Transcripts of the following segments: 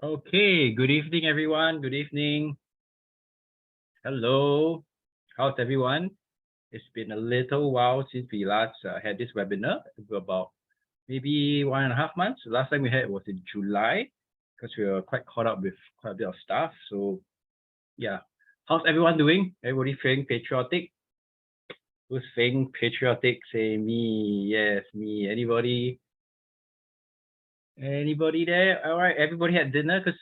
Okay, good evening, everyone. Good evening. Hello. How's everyone? It's been a little while since we last had this webinar. About maybe 1.5 months. The last time we had was in July because we were quite caught up with quite a bit of stuff. So yeah, how's everyone doing? Everybody feeling patriotic? Who's feeling patriotic? Say me. Yes, me. Anybody? Anybody there? All right, everybody had dinner because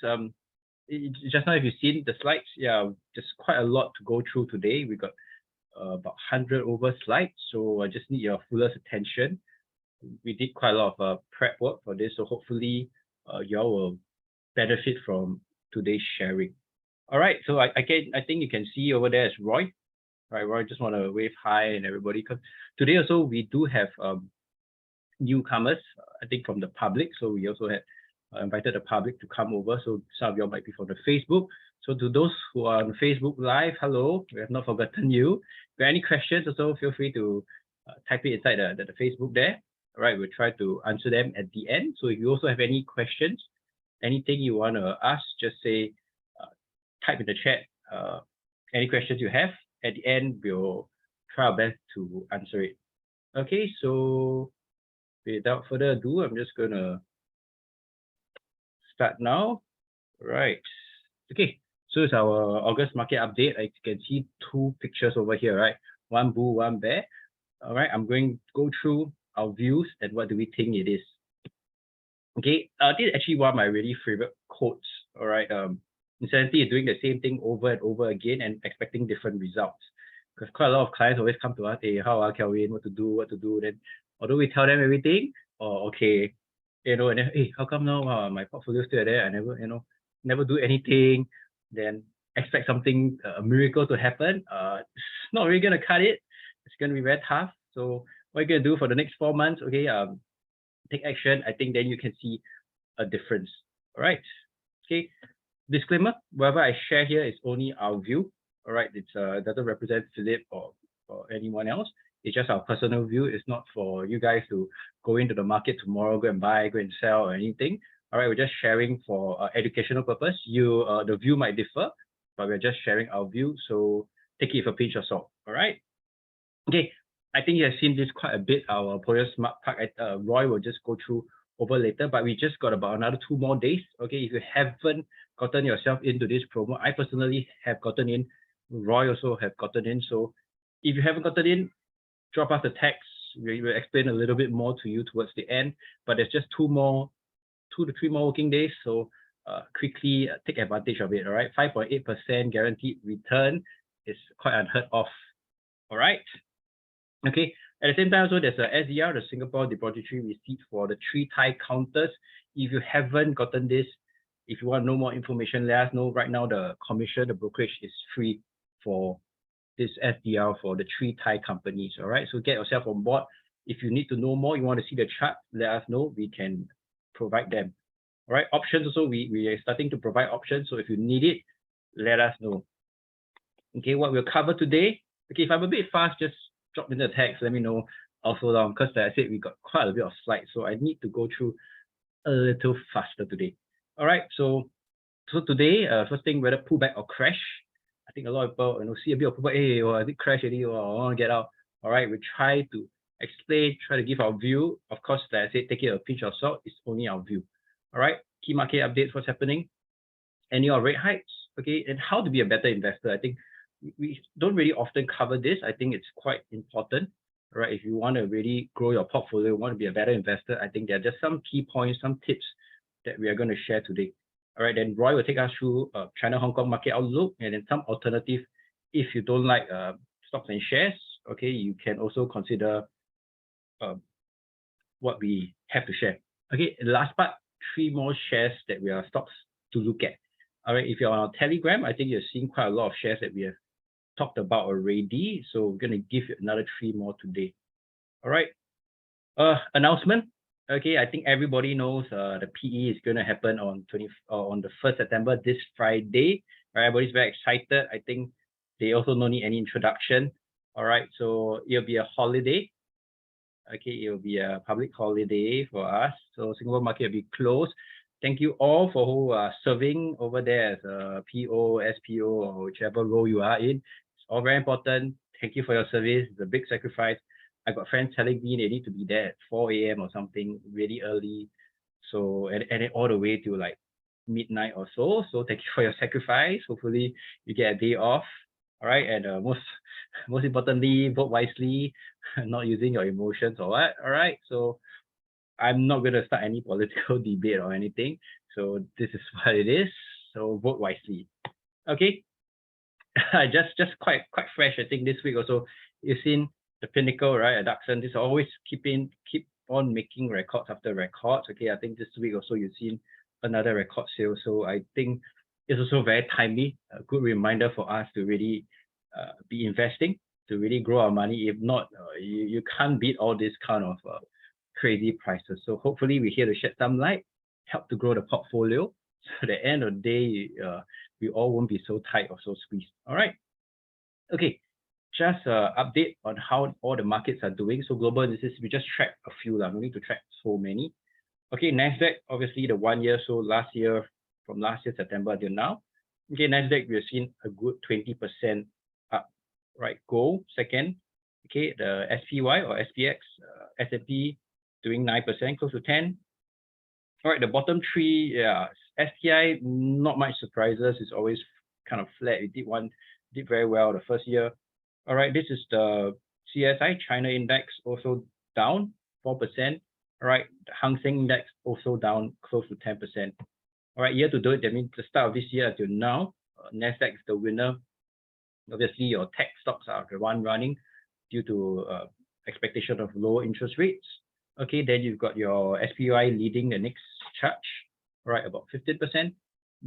just now if you've seen the slides, yeah, just quite a lot to go through today. We got about 100 over slides, so I just need your fullest attention. We did quite a lot of prep work for this, so hopefully y'all will benefit from today's sharing. All right, so I think you can see over there is Roy. All right, Roy, just want to wave hi and everybody, because today also we do have newcomers, I think from the public, so we also had invited the public to come over, so some of y'all might be from the Facebook. So to those who are on Facebook Live, hello, we have not forgotten you. If you have any questions also, feel free to type it inside the Facebook there. All right, we'll try to answer them at the end. So if you also have any questions, anything you want to ask, just say, type in the chat any questions you have. At the end, we'll try our best to answer it. Okay, so without further ado, I'm just going to start now. Right. Okay, so it's our August market update. I can see two pictures over here, right? One bull, one bear. All right, I'm going to go through our views and what do we think it is. Okay, this is actually one of my really favorite quotes. All right, insanity is doing the same thing over and over again and expecting different results. Because quite a lot of clients always come to us, hey, how are Kelvin, what to do. Then, although we tell them everything, okay, and then, hey, how come now my portfolio still there? I never, never do anything. Then expect something, a miracle to happen. It's not really gonna cut it. It's gonna be very tough. So what you're gonna do for the next 4 months? Okay, take action. I think then you can see a difference. All right. Okay. Disclaimer: whatever I share here is only our view. All right. It doesn't represent Philip or anyone else. It's just our personal view. It's not for you guys to go into the market tomorrow, go and buy, go and sell or anything. All right, we're just sharing for educational purpose. The view might differ, but we're just sharing our view. So take it with a pinch of salt. All right. Okay. I think you have seen this quite a bit. Our Polar Smart Park, Roy will just go through over later, but we just got about another 2 more days. Okay, if you haven't gotten yourself into this promo, I personally have gotten in. Roy also have gotten in. So if you haven't gotten in, drop us a text. We will explain a little bit more to you towards the end, but there's just 2 to 3 more working days. So quickly take advantage of it. All right, 5.8% guaranteed return is quite unheard of. All right. Okay. At the same time, also there's a SDR, the Singapore Depository Receipt for the 3 Thai counters. If you haven't gotten this, if you want to know more information, let us know. Right now, the commission, the brokerage is free for this SDR for the 3 Thai companies. All right. So get yourself on board. If you need to know more, you want to see the chart, let us know. We can provide them. All right. Options also, we are starting to provide options. So if you need it, let us know. Okay. What we'll cover today. Okay. If I'm a bit fast, just drop in the text, let me know. I'll slow down because like I said, we got quite a bit of slides, so I need to go through a little faster today. All right, so today, first thing, whether pullback or crash. I think a lot of people see a bit of pullback. Hey, I did crash already. I want to get out. All right, we try to explain, try to give our view. Of course, like I said, take it a pinch of salt. It's only our view. All right, key market updates, what's happening, any rate hikes, okay, and how to be a better investor. I think we don't really often cover this. I think it's quite important, right? If you want to really grow your portfolio, want to be a better investor, I think there are just some key points, some tips that we are going to share today. All right, then Roy will take us through China-Hong Kong market outlook and then some alternative. If you don't like stocks and shares, okay, you can also consider what we have to share. Okay, last part, 3 more shares that we are stocks to look at. All right, if you're on our Telegram, I think you're seeing quite a lot of shares that we have talked about already. So we're going to give you another 3 more today. All right. Announcement. Okay, I think everybody knows the PE is going to happen on the 1st September, this Friday. Right, everybody's very excited. I think they also don't need any introduction. All right, so it'll be a holiday. Okay, it will be a public holiday for us. So Singapore market will be closed. Thank you all for who are serving over there as a PO, SPO, or whichever role you are in. It's all very important. Thank you for your service. It's a big sacrifice. I got friends telling me they need to be there at 4 a.m. or something really early. So, and all the way to like midnight or so. So thank you for your sacrifice. Hopefully you get a day off. All right. And most importantly, vote wisely, not using your emotions or what. All right. So I'm not going to start any political debate or anything. So this is what it is. So vote wisely. Okay. just quite fresh. I think this week also you've seen the pinnacle, right? At Duxton, this always keep on making records after records. Okay, I think this week also you've seen another record sale. So I think it's also very timely, a good reminder for us to really be investing, to really grow our money. If not, you can't beat all this kind of crazy prices. So hopefully we're here to shed some light, help to grow the portfolio. So at the end of the day, we all won't be so tight or so squeezed. All right. Okay. Just update on how all the markets are doing. So global indices, we just track a few. No need to track so many. Okay, NASDAQ, obviously the 1 year, so from last year, September till now. Okay, NASDAQ, we've seen a good 20% up, right? Gold, second. Okay, the SPY or SPX, S&P doing 9%, close to 10. All right, the bottom three, yeah, STI, not much surprises. It's always kind of flat. It did very well the first year. All right, this is the CSI, China Index, also down 4%. All right, the Hang Seng Index also down close to 10%. All right, year to date, that means the start of this year until now, NASDAQ is the winner. Obviously, your tech stocks are the one running due to expectation of low interest rates. Okay, then you've got your SPY leading the next charge, right, about 15%.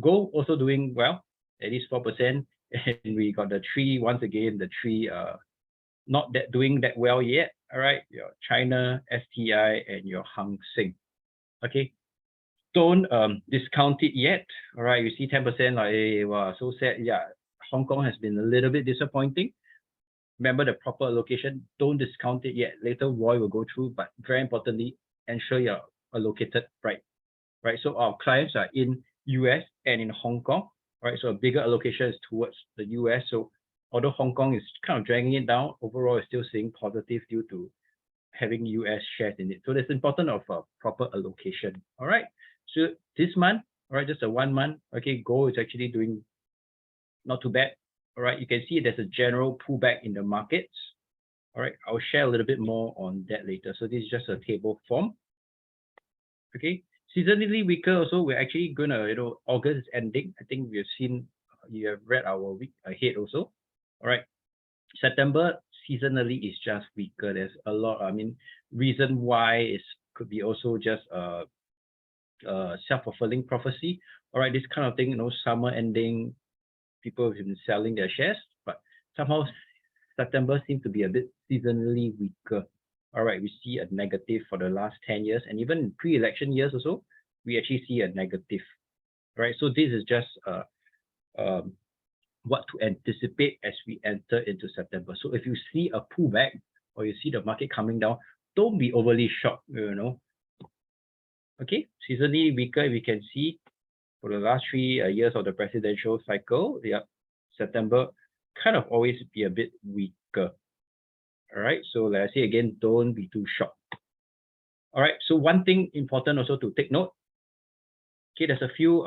Gold also doing well, at least 4%. And we got the three, once again, the three not that doing that well yet. All right, your China, STI, and your Hang Seng. Okay, don't discount it yet. All right, you see 10%, like, hey, wow, so sad. Yeah, Hong Kong has been a little bit disappointing. Remember the proper allocation. Don't discount it yet. Later, Roy will go through, but very importantly, ensure you're allocated right. Right. So our clients are in US and in Hong Kong. Right. So a bigger allocation is towards the US. So although Hong Kong is kind of dragging it down, overall it's still seeing positive due to having US shares in it. So that's important of a proper allocation. All right. So this month, all right, just a 1 month. Okay, gold is actually doing not too bad. All right, you can see there's a general pullback in the markets. All right, I'll share a little bit more on that later. So this is just a table form. Okay, seasonally weaker also, we're actually gonna, August is ending. I think we have seen, you have read our week ahead also. All right, September seasonally is just weaker. There's a lot, reason why is could be also just self-fulfilling prophecy. All right, this kind of thing, summer ending, people have been selling their shares, but somehow September seems to be a bit seasonally weaker. All right, we see a negative for the last 10 years, and even in pre-election years also, we actually see a negative. All right, so this is just what to anticipate as we enter into September. So if you see a pullback or you see the market coming down, don't be overly shocked, Okay, seasonally weaker, we can see for the last 3 years of the presidential cycle, September kind of always be a bit weaker. All right, so like I say again, don't be too shocked. All right, so one thing important also to take note. Okay, there's a few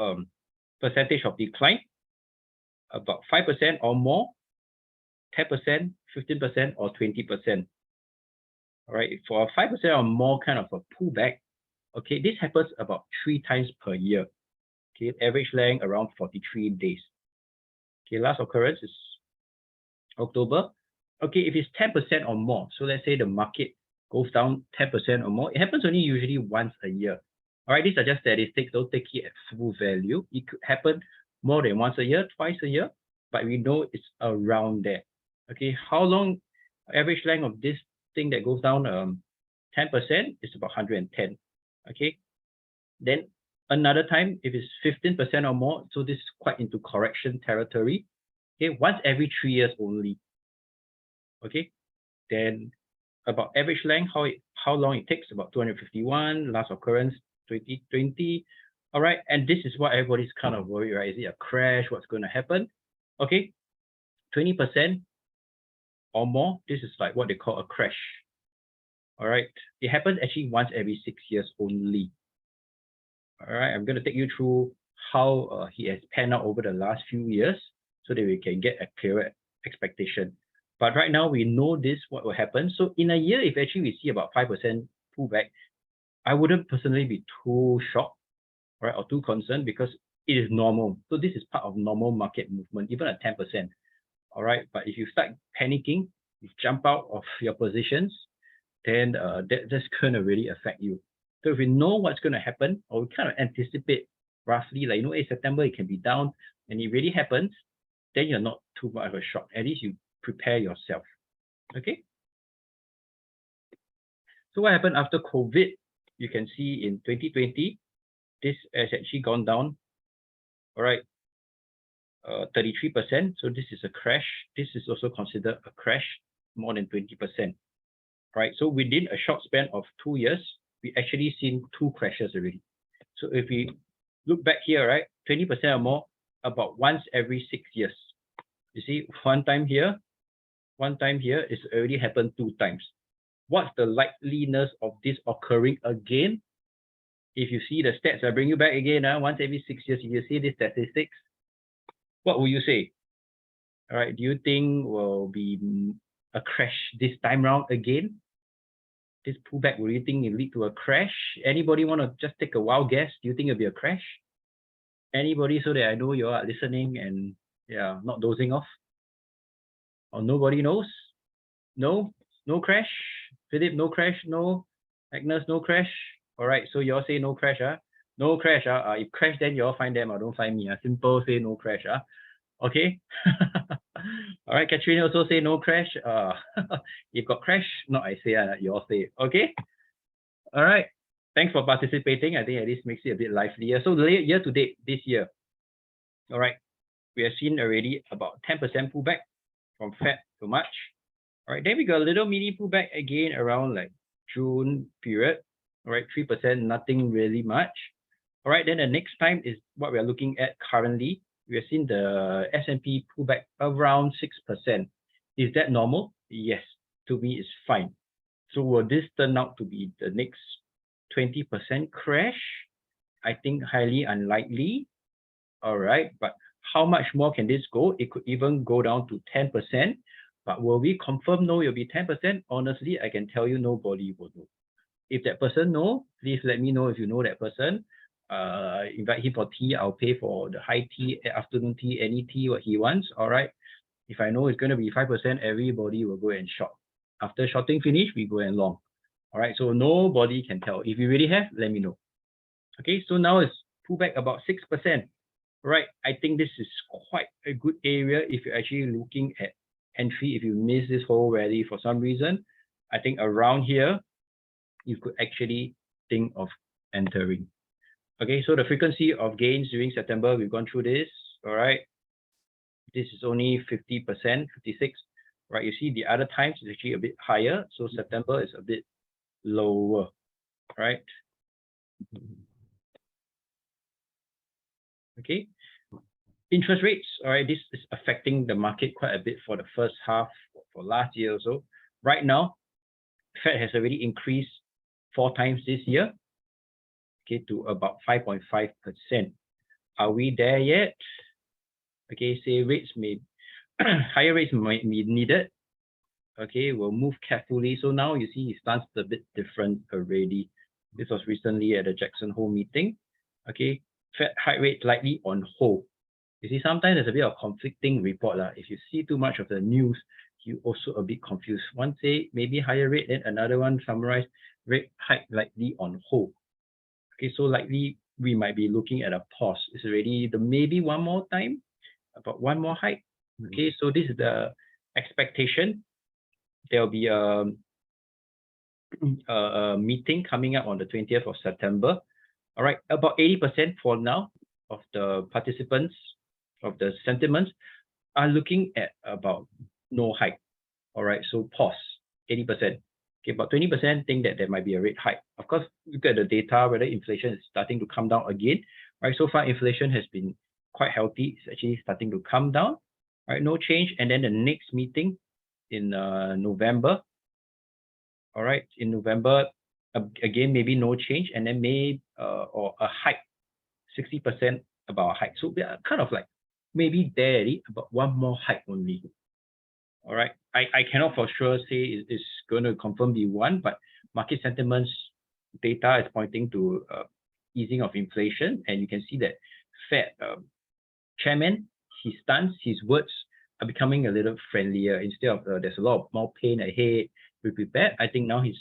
percentage of decline, about 5% or more, 10%, 15%, or 20%. All right, for a 5% or more kind of a pullback, okay, this happens about 3 times per year. Okay, average length around 43 days. Okay, last occurrence is October. Okay, if it's 10% or more, so let's say the market goes down 10% or more, it happens only usually once a year. All right, these are just statistics. Don't take it at full value. It could happen more than once a year, twice a year, but we know it's around there. Okay, how long average length of this thing that goes down 10% is about 110. Okay, then another time, if it's 15% or more, so this is quite into correction territory. Okay, once every 3 years only. Okay, then about average length, how long it takes, about 251, last occurrence 2020. All right, and this is what everybody's kind of worried, right? Is it a crash? What's going to happen? Okay, 20% or more, this is like what they call a crash. All right, it happens actually once every 6 years only. All right, I'm going to take you through how he has panned out over the last few years so that we can get a clearer expectation. But right now we know this, what will happen. So in a year, if actually we see about 5% pullback, I wouldn't personally be too shocked, right, or too concerned, because it is normal. So this is part of normal market movement, even at 10%. All right, but if you start panicking, you jump out of your positions, then that's going to really affect you. So if we know what's going to happen, or we kind of anticipate roughly, like, hey, September it can be down, and it really happens, then you're not too much of a shock. At least you prepare yourself. Okay. So what happened after COVID? You can see in 2020, this has actually gone down. All right, 33%. So this is a crash. This is also considered a crash, more than 20%. Right. So within a short span of 2 years, we actually seen 2 crashes already. So if we look back here, right, 20% or more, about once every 6 years. You see, one time here, it's already happened 2 times. What's the likeliness of this occurring again? If you see the stats, I bring you back again, once every 6 years, if you see these statistics, what will you say? All right, do you think will be a crash this time round again? This pullback, will you think it lead to a crash? Anybody want to just take a wild guess? Do you think it'll be a crash? Anybody, so that I know you are listening and yeah, not dozing off? Or nobody knows? No? No crash? Philip, no crash? No? Agnes, no crash? All right, so you all say no crash, no crash. If crash, then you all find them, don't find me. Simple, say no crash. Okay. All right, Katrina also say no crash. If got crash, not I say, you all say. Okay. All right. Thanks for participating. I think at least makes it a bit livelier. So year to date this year, all right, we have seen already about 10% pullback from Feb to March. All right, then we got a little mini pullback again around like June period. All right, 3%, nothing really much. All right, then the next time is what we are looking at currently. We have seen the S&P pullback around 6%. Is that normal? Yes, to me it's fine. So will this turn out to be the next 20% crash? I think highly unlikely. All right, but how much more can this go? It could even go down to 10%. But will we confirm no, it'll be 10%? Honestly, I can tell you nobody will know. If that person know, please let me know if you know that person. Invite him for tea. I'll pay for the high tea, afternoon tea, any tea, what he wants. All right. If I know it's going to be 5%, everybody will go and short. After shorting finish, we go and long. All right. So nobody can tell. If you really have, let me know. Okay. So now it's pullback about 6%. Right. I think this is quite a good area if you're actually looking at entry. If you miss this whole rally for some reason, I think around here, you could actually think of entering. Okay, so the frequency of gains during September, we've gone through this. All right, this is only 50%, 56. Right, you see the other times is actually a bit higher. So September is a bit lower, right? Okay, interest rates. All right, this is affecting the market quite a bit for the first half for last year or so. Right now, Fed has already increased 4 times this year, okay, to about 5.5%. Are we there yet? Okay, say rates may higher rates might be needed. Okay, we'll move carefully. So now you see it starts a bit different already. This was recently at the Jackson Hole meeting. Okay, Fed high rate likely on hold. You see, sometimes there's a bit of conflicting report. If you see too much of the news, you also a bit confused. One say maybe higher rate, then another one summarize rate hike likely on hold. Okay, so likely we might be looking at a pause. It's already the maybe one more time, about one more hike. Okay, so this is the expectation. There'll be a meeting coming up on the 20th of September. All right, about 80% for now of the participants of the sentiments are looking at about no hike. All right, so pause, 80%. Okay, about 20% think that there might be a rate hike. Of course, look at the data, whether inflation is starting to come down again, right? So far, inflation has been quite healthy. It's actually starting to come down, right? No change. And then the next meeting in November, all right, in November, again, maybe no change, and then maybe or a hike, 60% about a hike. So we are kind of like maybe there, about one more hike only. All right, I cannot for sure say it's going to confirm the one, but market sentiments data is pointing to easing of inflation, and you can see that Fed chairman, his stance, his words are becoming a little friendlier. Instead of there's a lot of more pain ahead, be prepared. I think now he's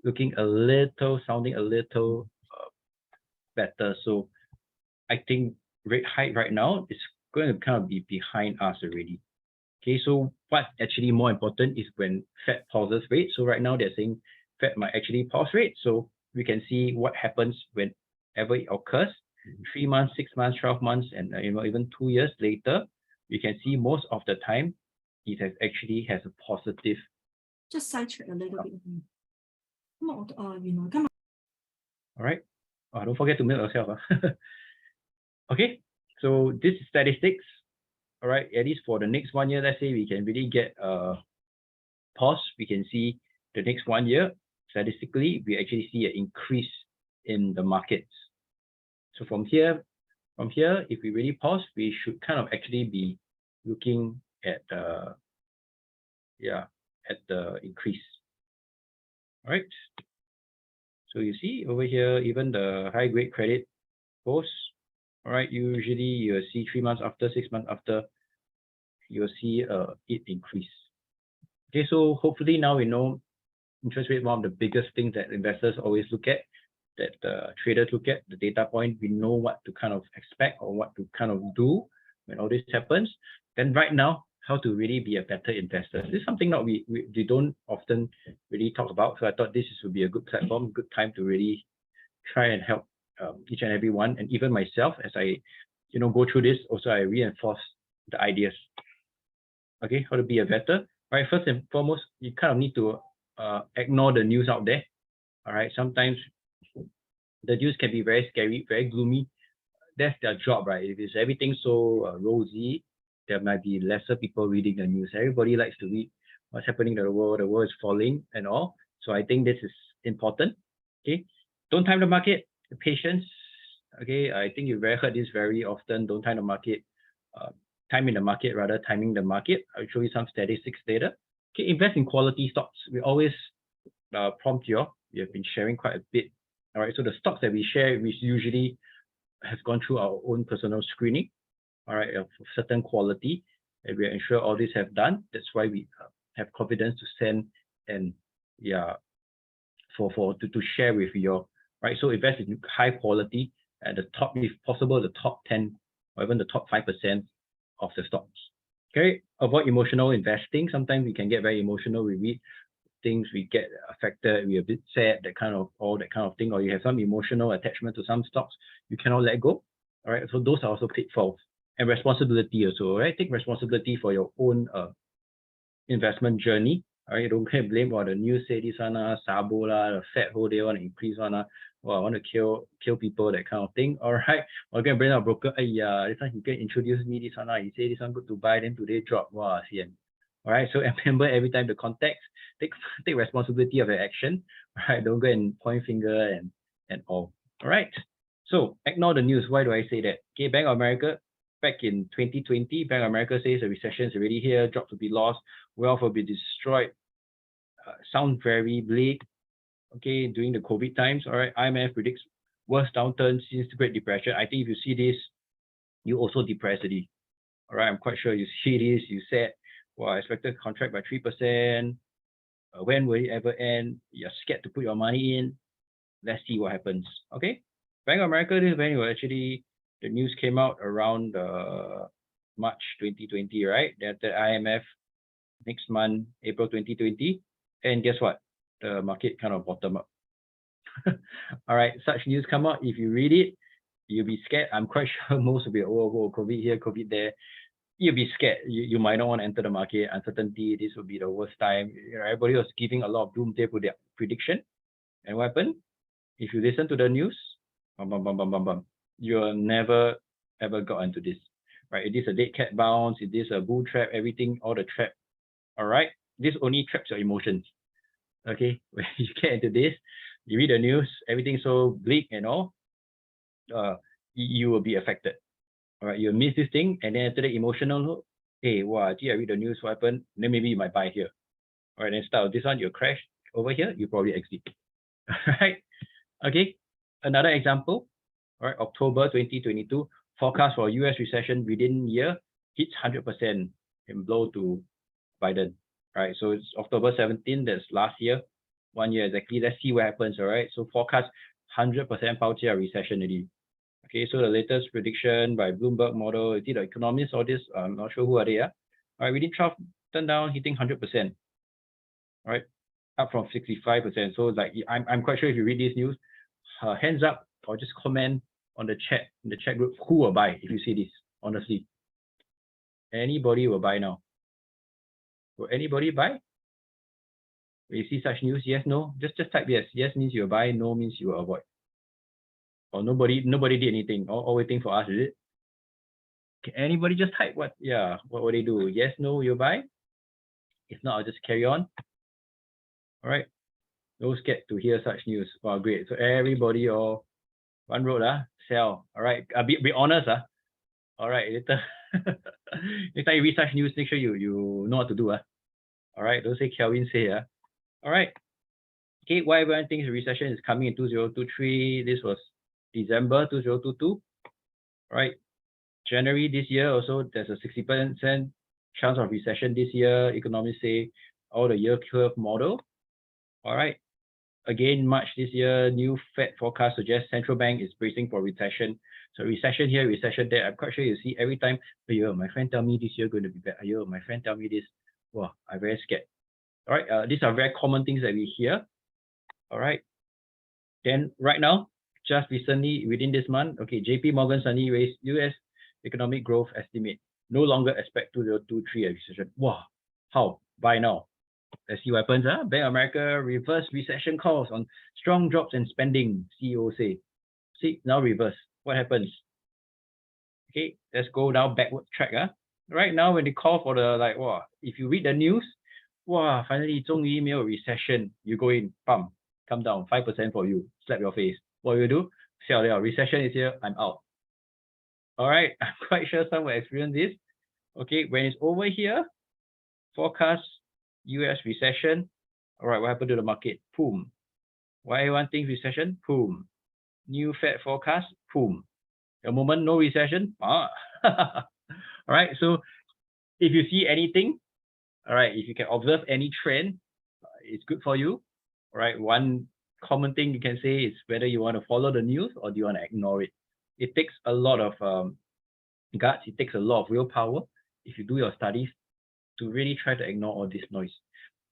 looking a little, sounding a little better. So I think rate hike right now is going to kind of be behind us already. Okay, so what's actually more important is when Fed pauses rate. So right now they're saying Fed might actually pause rate. So we can see what happens whenever it occurs. 3 months, 6 months, 12 months, and even 2 years later, you can see most of the time it actually has a positive. Just sidetrack a little bit. All right. Oh, don't forget to mute yourself. Okay, so this is statistics. All right, at least for the next 1 year, let's say we can really get a pause. We can see the next 1 year, statistically, we actually see an increase in the markets. So from here, if we really pause, we should kind of actually be looking at the increase. All right. So you see over here, even the high grade credit post. All right, usually you'll see 3 months after, 6 months after, you'll see it increase. Okay, so hopefully now we know interest rate, one of the biggest things that investors always look at, that traders look at, the data point. We know what to kind of expect or what to kind of do when all this happens. Then right now, how to really be a better investor. This is something that we don't often really talk about. So I thought this would be a good platform, good time to really try and help each and every one, and even myself as I go through this. Also, I reinforce the ideas. Okay, how to be a better. All right, first and foremost, you kind of need to ignore the news out there. All right, sometimes the news can be very scary, very gloomy. That's their job, right? If it's everything so rosy, there might be lesser people reading the news. Everybody likes to read what's happening in the world is falling and all. So I think this is important. Okay, don't time the market, patience. Okay, I think you've heard this very often. Don't time the market, time in the market, rather timing the market. I'll show you some statistics later. Okay, invest in quality stocks. We always prompt you. We have been sharing quite a bit. All right, so the stocks that we share, which usually has gone through our own personal screening, all right, of certain quality, and we ensure all this have done. That's why we have confidence to send and to share with you, right? So invest in high quality at the top, if possible, the top 10 or even the top 5% of the stocks. Okay, avoid emotional investing. Sometimes we can get very emotional. We read things, we get affected, we're a bit sad, that kind of thing, or you have some emotional attachment to some stocks you cannot let go. All right, so those are also pitfalls. And responsibility also, right? Take responsibility for your own investment journey. All right, don't blame what the news say this one, Sabo la, the Fed whole day want to increase one, I want to kill people, that kind of thing. All right, or can bring a broker, this one he can introduce me this one, he say this one good to buy, then today drop, wow, CN. All right, so remember every time the context, take responsibility of your action. All right, don't go and point finger and all. All right, so ignore the news. Why do I say that? Okay, Bank of America, back in 2020, Bank of America says the recession is already here, jobs will be lost, wealth will be destroyed. Sound very bleak. Okay, during the COVID times, all right, IMF predicts worst downturn since the Great Depression. I think if you see this, you also depressed already. All right, I'm quite sure you see this, you said, well, I expected contract by 3%. When will it ever end? You're scared to put your money in. Let's see what happens. Okay, Bank of America, this is when actually the news came out around March 2020, right? That the IMF next month, April 2020, and guess what? The market kind of bottom up. All right, such news come out. If you read it, you'll be scared. I'm quite sure most will be, oh, COVID here, COVID there. You'll be scared. You might not want to enter the market. Uncertainty, this will be the worst time. Everybody was giving a lot of doomsday prediction. And what happened? If you listen to the news, you'll never ever got into this, right? It is a dead cat bounce, it is a bull trap, everything, all the trap. All right, this only traps your emotions. Okay, when you get into this, you read the news, everything's so bleak and all, you will be affected. All right, you'll miss this thing, and then after the emotional, hey, wow, gee, I read the news, what happened? Then maybe you might buy here. All right, then start this one, you'll crash over here, you probably exit. All right, okay, another example. All right, October 2022, forecast for US recession within year hits 100% and blow to Biden. All right, so it's October 17, that's last year, 1 year exactly. Let's see what happens. All right, so forecast 100% Pauchia recession already. Okay, so the latest prediction by Bloomberg model, is it the economists or this? I'm not sure who are they. All right, within 12, turn down, hitting 100%. All right, up from 65%. So like I'm quite sure if you read this news, hands up or just comment on the chat, in the chat group, who will buy if you see this, honestly. Anybody will buy now. Will anybody buy? When you see such news, yes, no, just type yes. Yes means you will buy, no means you will avoid. Or nobody did anything, all waiting for us, is it? Can anybody just type what? Yeah, what will they do? Yes, no, you buy? If not, I'll just carry on. All right. No scared to hear such news. Wow, great. So everybody all one road, sell. All right. Be honest, All right, later. Next time you read such news, make sure you know what to do. All right, don't say Kelvin say. All right. Okay, why everyone thinks the recession is coming in 2023. This was December 2022. All right. January this year also, there's a 60% chance of recession this year. Economists say all the yield curve model. All right. Again, March this year, new Fed forecast suggests central bank is bracing for recession. So recession here, recession there. I'm quite sure you see every time, oh, my friend tell me this year going to be bad. Oh, my friend tell me this. Wow, I'm very scared. All right, these are very common things that we hear. All right. Then right now, just recently, within this month, okay, JP Morgan suddenly raised US economic growth estimate. No longer expect 2023 a recession. Wow, how? Buy now. Let's see what happens. Bank of America reverse recession calls on strong drops in spending, CEO say. See, now reverse. What happens? Okay, let's go down backward track. Right now, when they call for the, like, wow, if you read the news, wow, finally, 终于没有 recession, you go in, bam, come down, 5% for you, slap your face. What will you do? Sell there, recession is here, I'm out. All right, I'm quite sure some will experience this. Okay, when it's over here, forecast US recession. All right, what happened to the market? Boom. Why everyone thinks recession? Boom. New Fed forecast? Boom. The moment no recession? All right, so if you see anything, all right, if you can observe any trend, it's good for you. All right, one common thing you can say is whether you want to follow the news or do you want to ignore it. It takes a lot of guts, it takes a lot of willpower if you do your studies to really try to ignore all this noise.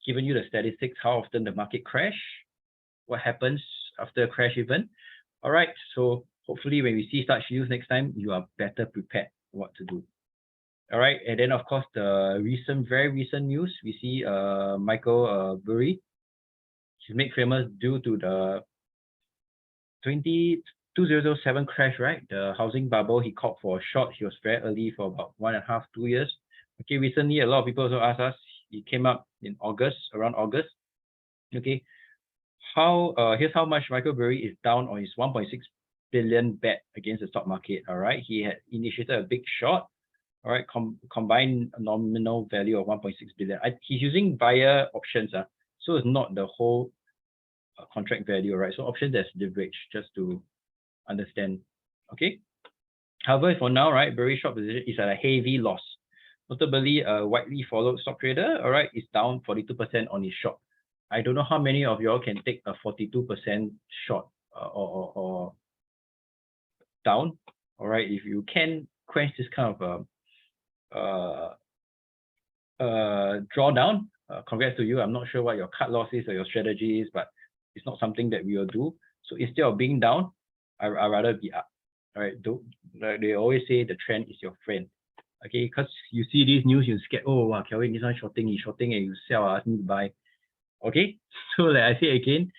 Given you the statistics, how often the market crash, what happens after a crash event. All right, so hopefully when we see such news next time, you are better prepared what to do. All right, and then of course the very recent news, we see Michael Burry. He's made famous due to the 2007 crash, right? The housing bubble. He caught for a short. He was very early for about 1.5 to 2 years. Okay, recently a lot of people also asked us. He came up in August, around August. Okay, here's how much Michael Burry is down on his 1.6 billion bet against the stock market. All right, he had initiated a big short. All right, combined nominal value of 1.6 billion. He's using buyer options, so it's not the whole contract value, right? So options that's leverage, just to understand. Okay. However, for now, right, Burry short position is at a heavy loss. Notably, a widely followed stock trader, all right, is down 42% on his short. I don't know how many of y'all can take a 42% short or down. All right, if you can quench this kind of drawdown, congrats to you. I'm not sure what your cut loss is or your strategy is, but it's not something that we will do. So instead of being down, I'd rather be up. All right, like they always say, the trend is your friend. Okay, because you see these news, you scared. Oh wow, Kelvin, this one shorting, he's shorting, and you sell, ask me to buy. Okay, so like I say again,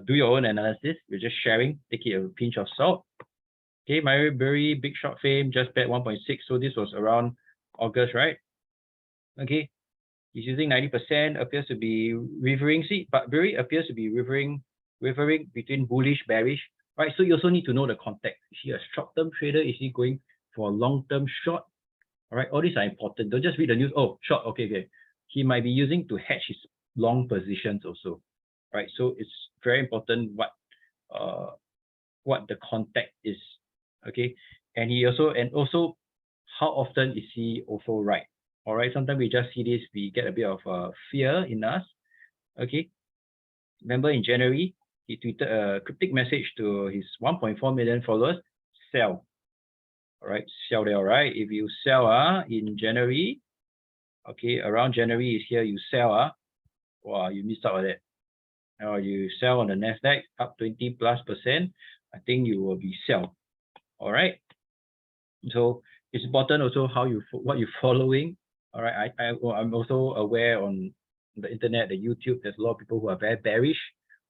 do your own analysis. We're just sharing, take it with a pinch of salt. Okay, my very big short fame just bet 1.6, so this was around August, right? Okay, he's using 90%, appears to be wavering. See, but very appears to be wavering between bullish, bearish, right? So you also need to know the context. Is he a short-term trader? Is he going for a long-term short? All right, all these are important. Don't just read the news. Oh, short. Okay. He might be using to hedge his long positions also, right? So it's very important what the context is. Okay, and also how often is he also right? All right, sometimes we just see this, we get a bit of fear in us. Okay, remember in January, he tweeted a cryptic message to his 1.4 million followers, sell. All right, sell there, all right? If you sell in January, okay, around January is here, you sell, wow, you missed out on it. Or you sell on the NASDAQ up 20+%, I think you will be sell. All right. So it's important also what you're following. All right. I'm also aware on the internet, the YouTube, there's a lot of people who are very bearish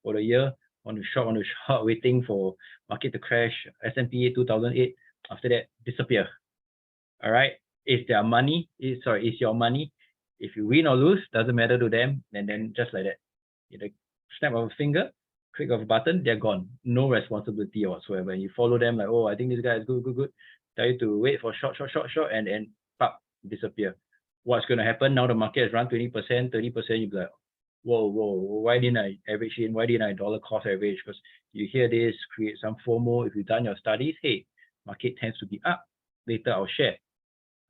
for the year, on the short, waiting for market to crash, S&P 2008, after that disappear. All right. It's their money. It's your money. If you win or lose, doesn't matter to them. And then just like that, the snap of a finger, click of a button, they're gone. No responsibility whatsoever. And you follow them like, oh, I think this guy is good. Tell you to wait for short, and then pop, disappear. What's going to happen now? The market has run 20%, 30%. You'll be like, whoa, why didn't I average in? Why didn't I dollar cost average? Because you hear this, create some FOMO. If you've done your studies, hey, market tends to be up. Later, I'll share.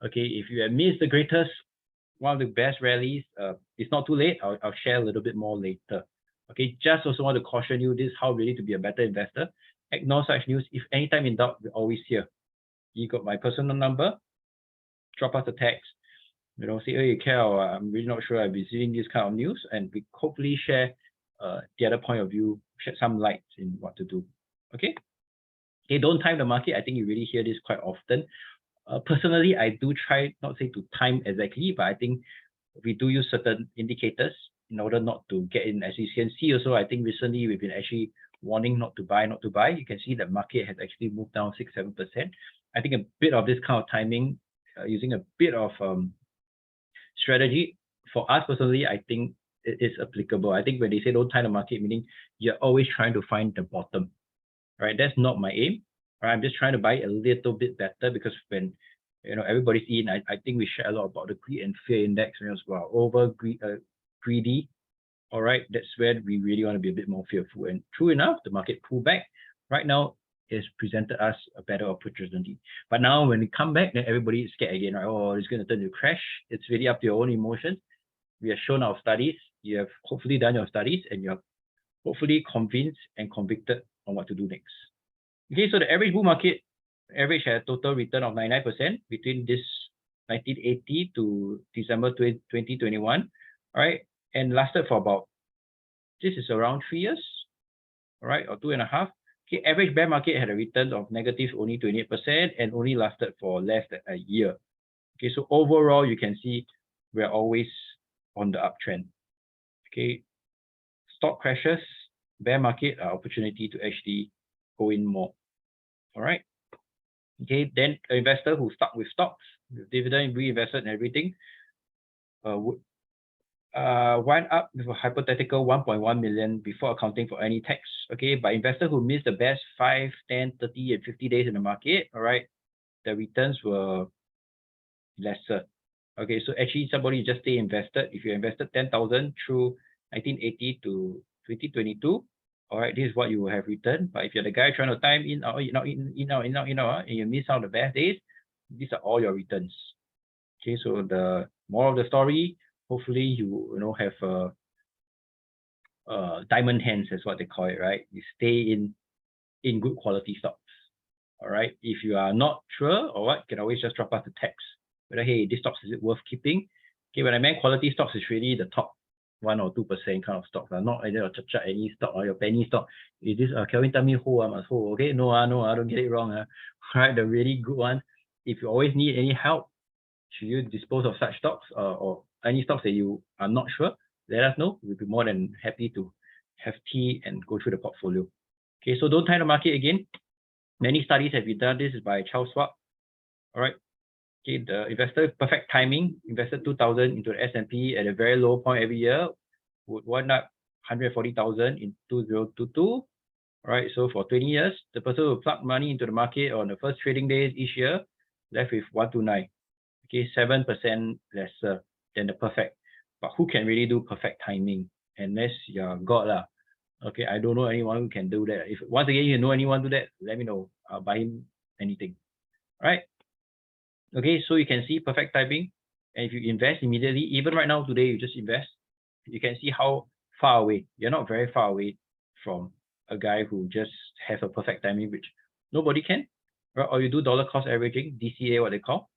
Okay, if you have missed the greatest, one of the best rallies, it's not too late. I'll share a little bit more later. Okay, just also want to caution you, this is how really to be a better investor. Ignore such news. If anytime in doubt, we're always here. You got my personal number, drop us a text, say, hey, Kel, I'm really not sure I've been seeing this kind of news, and we hopefully share the other point of view, shed some light in what to do. Okay, don't time the market. I think you really hear this quite often. Personally, I do try not say to time exactly, but I think we do use certain indicators in order not to get in. As you can see also, I think recently we've been actually warning not to buy. You can see the market has actually moved down 6-7%. I think a bit of this kind of timing, using a bit of strategy, for us personally, I think it is applicable. I think when they say don't time the market, meaning you're always trying to find the bottom, right? That's not my aim. Right? I'm just trying to buy a little bit better, because when everybody's in, I think we share a lot about the greed and fear index as well. Over greedy, all right, that's where we really want to be a bit more fearful. And true enough, the market pulled back. Right now, it's presented us a better opportunity. But now when we come back, then everybody is scared again, right? Oh, it's going to turn to crash. It's really up to your own emotions. We have shown our studies. You have hopefully done your studies, and you're hopefully convinced and convicted on what to do next. Okay, so the average bull market average had a total return of 99% between this 1980 to December 2021, all right, and lasted for about, this is around 3 years, all right, or 2.5. Okay, average bear market had a return of negative only 28% and only lasted for less than a year. Okay, so overall, you can see we're always on the uptrend. Okay, stock crashes, bear market, opportunity to actually go in more. All right. Okay, then an investor who stuck with stocks, with dividend reinvested and everything, would wind up with a hypothetical 1.1 million before accounting for any tax. Okay, but investor who missed the best 5, 10, 30, and 50 days in the market, all right, the returns were lesser. Okay, so actually somebody just stay invested. If you invested 10,000 through 1980 to 2022, all right, this is what you will have returned. But if you're the guy trying to time in out, and you miss out the best days, these are all your returns. Okay, so the moral of the story, hopefully you have diamond hands, is what they call it, right? You stay in good quality stocks. All right. If you are not sure or what, you can always just drop us a text. Whether, hey, this stocks, is it worth keeping? Okay, when I meant quality stocks, is really the top 1 or 2% kind of stocks. Not either any stock or your penny stock. Is this Kelvin tell me who I must hold? Okay, no, I don't get it wrong. Right, the really good one. If you always need any help, should you dispose of such stocks or any stocks that you are not sure? let us know. We'll be more than happy to have tea and go through the portfolio. Okay, so don't time the market again. Many studies have been done. This is by Charles Schwab. All right. Okay, the investor perfect timing invested 2,000 into the S&P at a very low point every year, would wind up 140,000 in 2022. All right, so for 20 years, the person will plug money into the market on the first trading days each year, left with 129. Okay, 7% lesser than the perfect. But who can really do perfect timing? Unless you're God lah. Okay, I don't know anyone who can do that. If once again you know anyone do that, let me know. I'll buy him anything. All right. Okay, so you can see perfect timing. And if you invest immediately, even right now today, you just invest, you can see how far away. You're not very far away from a guy who just has a perfect timing, which nobody can. Right? Or you do dollar cost averaging, DCA, what they call.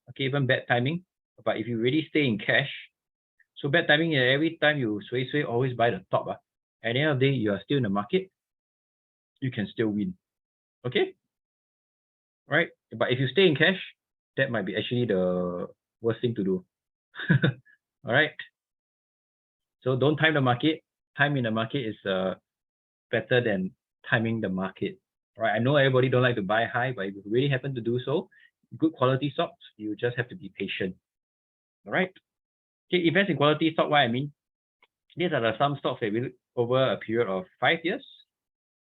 Okay, even bad timing. But if you really stay in cash, so bad timing, every time you sway, always buy the top. At the end of the day, you are still in the market, you can still win. Okay? Right? But if you stay in cash, that might be actually the worst thing to do. All right. So don't time the market. Time in the market is better than timing the market. All right. I know everybody don't like to buy high, but if you really happen to do so, good quality stocks, you just have to be patient. All right. Okay, invest in quality stock. What I mean, these are some stocks that we look over a period of 5 years.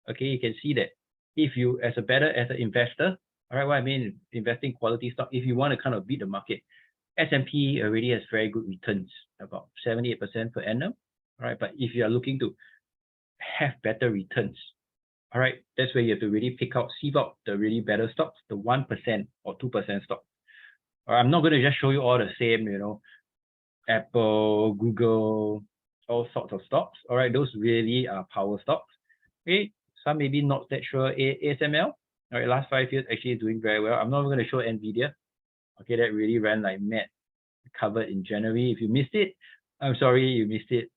Okay, you can see that if you, as an investor, all right, what I mean, investing quality stock, if you want to kind of beat the market, S&P already has very good returns, about 78% per annum. All right, but if you are looking to have better returns, all right, that's where you have to really sieve out the really better stocks, the 1% or 2% stocks. All right, I'm not going to just show you all the same, Apple, Google, all sorts of stocks. All right, those really are power stocks. Okay, some maybe not that sure. ASML, all right, last 5 years actually doing very well. I'm not even going to show Nvidia. Okay, that really ran like mad. Covered in January. If you missed it, I'm sorry you missed it.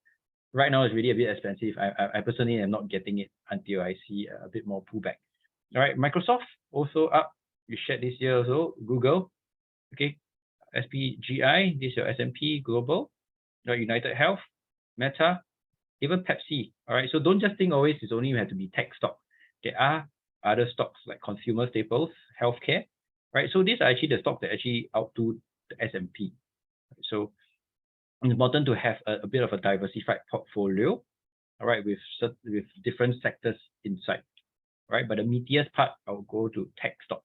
Right now it's really a bit expensive. I personally am not getting it until I see a bit more pullback. All right, Microsoft also up. We shared this year also. Google, okay, SPGI. This is your S&P Global. United Health, Meta, even Pepsi. All right, so don't just think always it's only have to be tech stock. There are other stocks like consumer staples, healthcare. Right, so these are actually the stocks that actually outdo the S&P. So it's important to have a bit of a diversified portfolio, all right, with different sectors inside, right? But the meatiest part, I'll go to tech stocks,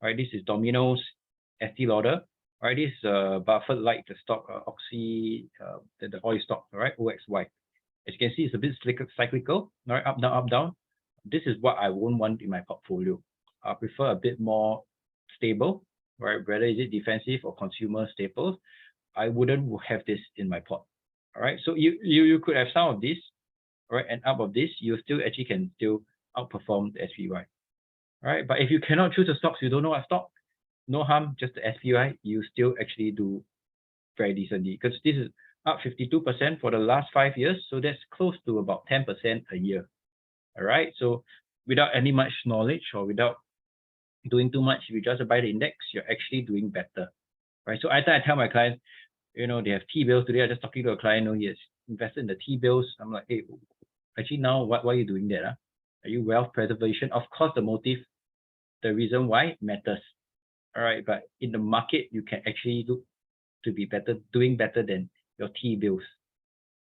right? This is Domino's, Estee Lauder, right? This Buffett like the stock, Oxy, the oil stock, all right, OXY. As you can see, it's a bit cyclical, all right, up, down, up, down. This is what I won't want in my portfolio. I prefer a bit more stable, right? Whether is it defensive or consumer staples, I wouldn't have this in my pot. All right, so you could have some of this, right? And out of this, you still actually can still outperform the SPY. All right, but if you cannot choose the stocks, you don't know what stock, no harm, just the SPY, you still actually do very decently because this is up 52% for the last 5 years. So that's close to about 10% a year. All right, so without any much knowledge or without doing too much, if you just buy the index, you're actually doing better, right? So I tell my clients, they have T-bills today. I just talking to a client, he has invested in the T-bills. I'm like, hey, actually now, why are you doing that? Are you wealth preservation? Of course, the motive, the reason why matters. All right, but in the market, you can actually look to be better, doing better than your T-bills.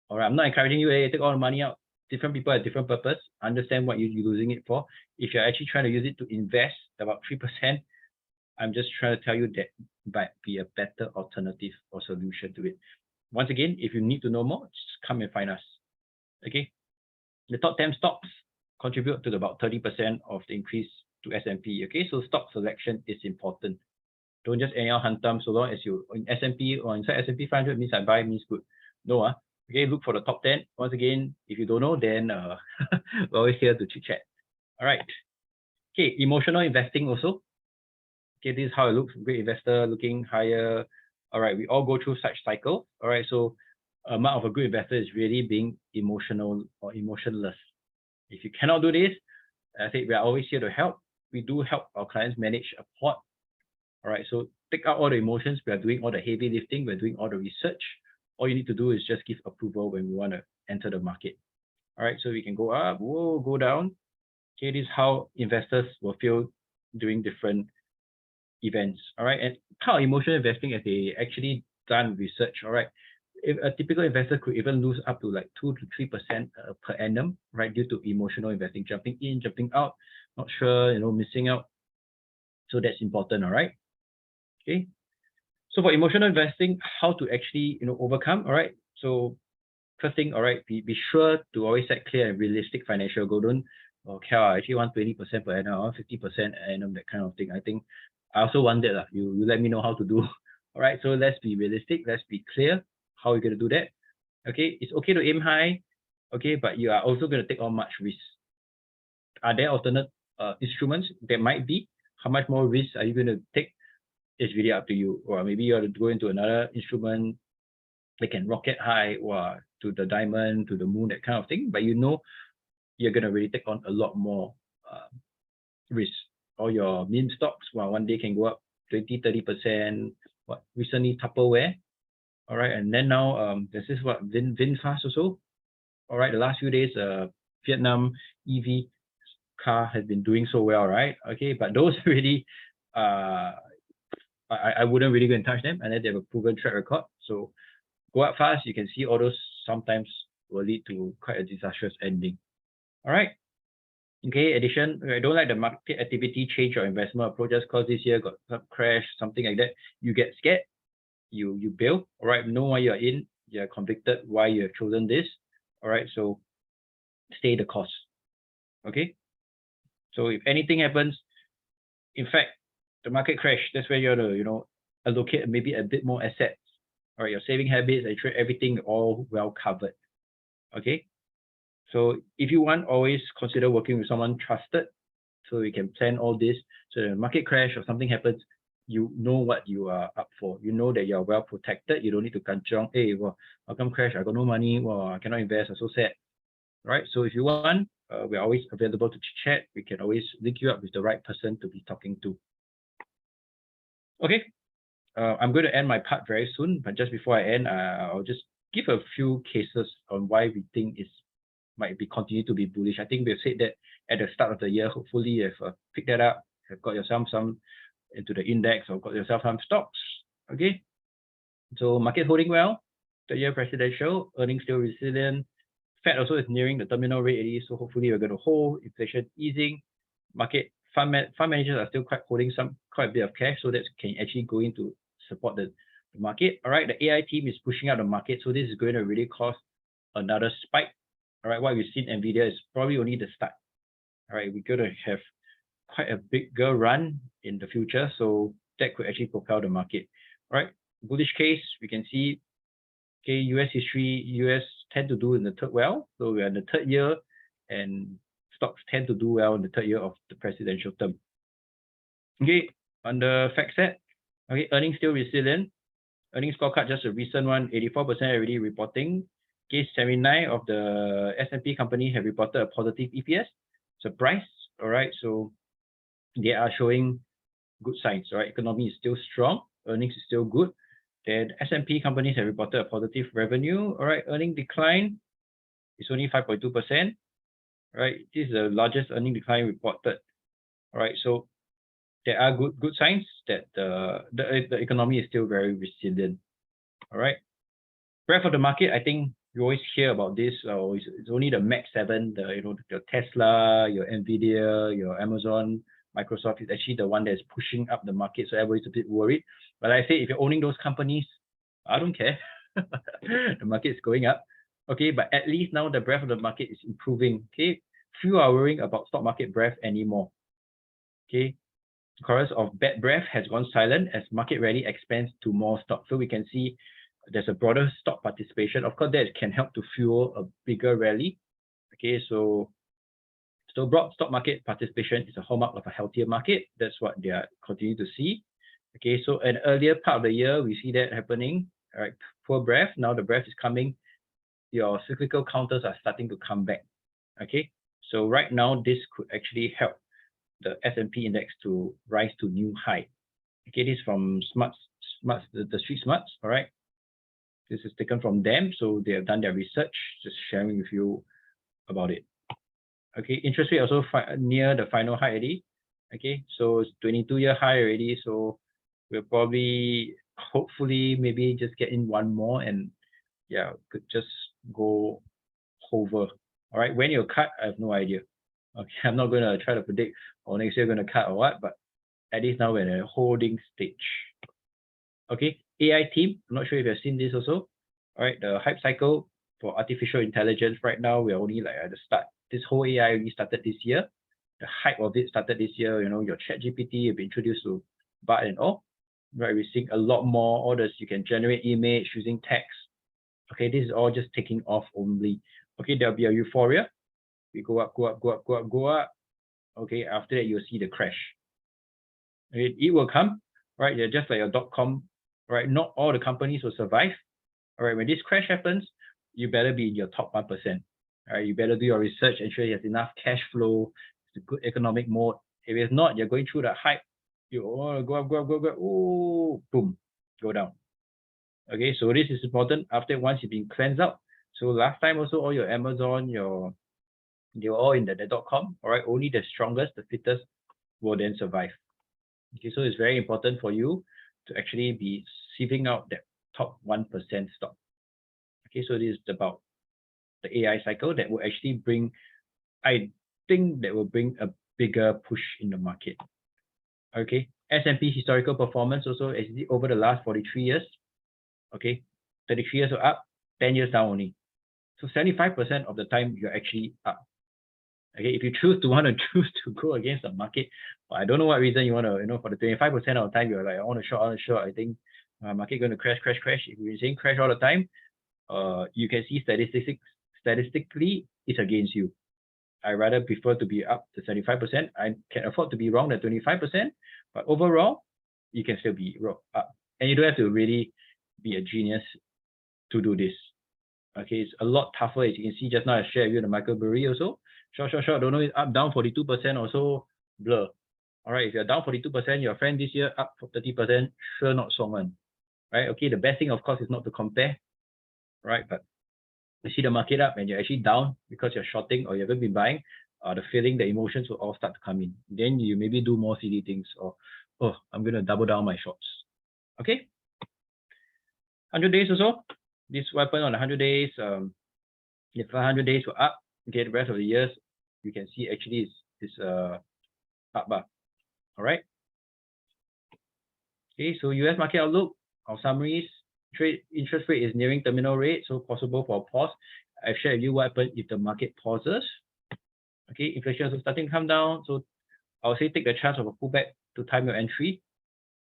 All right, I'm not encouraging you, hey, take all the money out. Different people have different purpose. Understand what you're using it for. If you're actually trying to use it to invest about 3%, I'm just trying to tell you that might be a better alternative or solution to it. Once again, if you need to know more, just come and find us. Okay. The top 10 stocks contribute to about 30% of the increase to S&P. Okay, so stock selection is important. Don't just anyhow hunt them. So long as you in S&P or inside S&P 500 means I buy means good. No, okay, look for the top 10. Once again, if you don't know, then we're always here to chit chat. All right. Okay, emotional investing also. Okay, this is how it looks. Great investor looking higher. All right, we all go through such cycles. All right, so a mark of a good investor is really being emotional or emotionless. If you cannot do this, I think we are always here to help. We do help our clients manage a port. All right, so take out all the emotions. We are doing all the heavy lifting. We're doing all the research, all you need to do is just give approval when we want to enter the market. All right, so we can go up, whoa, go down. Okay, this is how investors will feel during different events. All right, and part of emotional investing is they actually done research. All right, if a typical investor could even lose up to like 2 to 3% per annum, right, due to emotional investing, jumping in, jumping out, not sure, missing out. So that's important. All right. Okay. So for emotional investing, how to actually overcome. All right. So first thing, all right, be sure to always set clear and realistic financial goal. Don't okay, I actually want 20% per annum, I want 50% per annum, that kind of thing. I think I also want that. You let me know how to do. All right. So let's be realistic. Let's be clear how you're going to do that. Okay. It's okay to aim high. Okay, but you are also going to take on much risk. Are there alternate instruments? There might be. How much more risk are you going to take? It's really up to you. Or maybe you have to go into another instrument that can rocket high or to the diamond, to the moon, that kind of thing. But you're going to really take on a lot more risk. All your meme stocks, one day can go up 20-30%. What recently Tupperware, all right, and then now this is what VinFast also. All right, the last few days, Vietnam EV car has been doing so well, right? Okay, but those really, I wouldn't really go and touch them, and then they have a proven track record. So go up fast. You can see all those sometimes will lead to quite a disastrous ending. All right. Okay, addition, I don't like the market activity change your investment approach just because this year got some crash, something like that. You get scared, you bail. All right, know why you're in, you're convicted why you have chosen this. All right, so stay the course. Okay, so if anything happens, in fact, the market crash, that's where you're to allocate maybe a bit more assets. All right, your saving habits, everything all well covered. Okay. So if you want, always consider working with someone trusted so you can plan all this. So the market crash or something happens, you know what you are up for. You know that you're well protected. You don't need to kanchong, hey, well, how come crash? I got no money. Well, I cannot invest. I'm so sad. Right. So if you want, we're always available to chat. We can always link you up with the right person to be talking to. Okay. I'm going to end my part very soon, but just before I end, I'll just give a few cases on why we think might be continue to be bullish. I think we've said that at the start of the year. Hopefully you've picked that up, have got yourself some into the index or got yourself some stocks. Okay. So market holding well. The year presidential, earnings still resilient. Fed also is nearing the terminal rate already, so hopefully we're going to hold. Inflation easing. Market fund managers are still holding quite a bit of cash, so that can actually go in to support the market. All right, the AI team is pushing out the market, so this is going to really cause another spike. All right, what we've seen NVIDIA is probably only the start. All right, we're going to have quite a bigger run in the future, so that could actually propel the market. All right, bullish case, we can see, okay, US history, US tend to do in the third well. So we're in the third year, and stocks tend to do well in the third year of the presidential term. Okay, on the fact set, okay, earnings still resilient. Earnings scorecard, just a recent one, 84% already reporting. Okay, 79 of the S&P company have reported a positive EPS. Surprise, all right. So they are showing good signs, all right. Economy is still strong, earnings is still good. Then S&P companies have reported a positive revenue, all right. Earning decline is only 5.2%, right. This is the largest earning decline reported, all right. So there are good signs that the economy is still very resilient, all right. Breadth of the market, I think you always hear about this. It's only the Max 7, your Tesla, your NVIDIA, your Amazon, Microsoft is actually the one that's pushing up the market. So everybody's a bit worried. But I say if you're owning those companies, I don't care. The market is going up. Okay, but at least now the breadth of the market is improving. Okay, few are worrying about stock market breadth anymore. Okay, the chorus of bad breadth has gone silent as market rally expands to more stocks. So we can see there's a broader stock participation. Of course, that can help to fuel a bigger rally. Okay, so broad stock market participation is a hallmark of a healthier market. That's what they are continuing to see. Okay, so an earlier part of the year, we see that happening. All right, poor breadth. Now the breadth is coming. Your cyclical counters are starting to come back. Okay, so right now this could actually help the S&P index to rise to new high. Okay, this is from the Street Smarts. All right. This is taken from them, so they have done their research, just sharing with you about it. Okay, interest rate also near the final high already. Okay, so it's 22-year high already, so we'll probably, hopefully, maybe just get in one more and yeah, could just go hover. All right, when you cut, I have no idea. Okay, I'm not going to try to predict or next year going to cut or what, but at least now we're in a holding stage. Okay, AI team, I'm not sure if you've seen this also. All right, the hype cycle for artificial intelligence right now, we're only like at the start. This whole AI only started this year. The hype of it started this year. You know, your ChatGPT have been introduced to Bard and all. Right, we're seeing a lot more orders. You can generate image using text. Okay, this is all just taking off only. Okay, there'll be a euphoria. We go up, go up, go up, go up, go up. Okay, after that, you'll see the crash. It will come, right? They're just like a .com, right? Not all the companies will survive. All right, when this crash happens, you better be in your top 1%. All right, you better do your research, ensure you have enough cash flow, it's a good economic mode. If it's not, you're going through the hype. You go up, go up, go up, go up. Oh, boom, go down. Okay, so this is important after once you've been cleansed out. So last time also all your Amazon, they were all in the .com. All right, only the strongest, the fittest will then survive. Okay, so it's very important for you to actually be sieving out that top 1% stock. Okay, so this is about the AI cycle that will actually bring, I think that will bring a bigger push in the market. Okay, S&P historical performance also over the last 43 years. Okay, 33 years are up, 10 years down only. So 75% of the time you're actually up. Okay, if you choose to go against the market, I don't know what reason you want to, for the 25% of the time you're like, I want to short, I think market going to crash. If you're saying crash all the time, you can see statistically it's against you. I rather prefer to be up to 75%. I can afford to be wrong than 25%, but overall, you can still be up. And you don't have to really be a genius to do this. Okay, it's a lot tougher. As you can see just now, I shared with you the Michael Burry also. Short, don't know, it's up, down 42% also, blur. All right, if you're down 42%, your friend this year up for 30%, sure not strong one. Right, okay, the best thing, of course, is not to compare, right? But you see the market up and you're actually down because you're shorting or you're going to be buying, the feeling, the emotions will all start to come in. Then you maybe do more silly things or, oh, I'm going to double down my shorts. Okay? 100 days or so. This weapon on 100 days, if 100 days were up, okay, the rest of the years, you can see actually it's up bar. All right? Okay, so US market outlook, our summaries, trade interest rate is nearing terminal rate, so possible for a pause. I've shared with you what happens if the market pauses. Okay, inflation is starting to come down, so I'll say take the chance of a pullback to time your entry.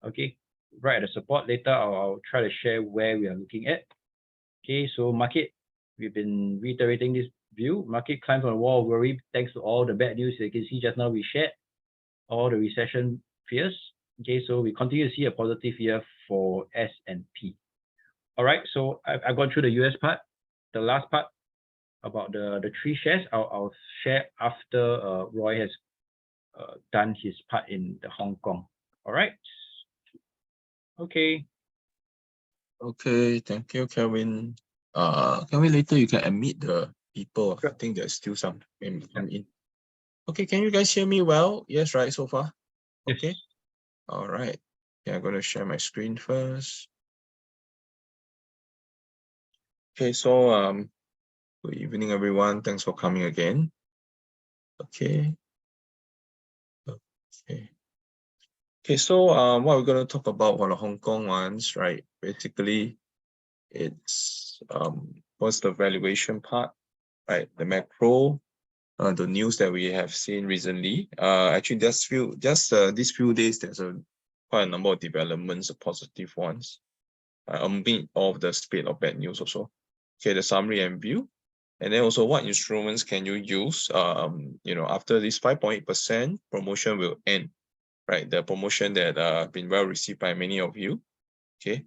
Okay, right at the support later, I'll try to share where we are looking at. Okay, so market, we've been reiterating this view. Market climbs on a wall of worry thanks to all the bad news you can see just now we shared, all the recession fears. Okay, so we continue to see a positive year for S&P. All right, so I've gone through the US part. The last part about the three shares, I'll share after Roy has done his part in the Hong Kong. All right. Okay. Okay, thank you, Kelvin. Kelvin, later you can admit the people. Sure. I think there's still some come in. Okay, can you guys hear me well? Yes, right, so far? Okay. Yes. All right. Yeah, I'm going to share my screen first. Okay, so good evening, everyone. Thanks for coming again. Okay. Okay, so what we're going to talk about for the Hong Kong ones, right? Basically, it's what's the valuation part, right? The macro, the news that we have seen recently. Actually, these few days, there's quite a number of developments, positive ones. A bit of the spate of bad news also. Okay, the summary and view. And then also what instruments can you use, after this 5.8% promotion will end, right? The promotion that been well received by many of you, okay?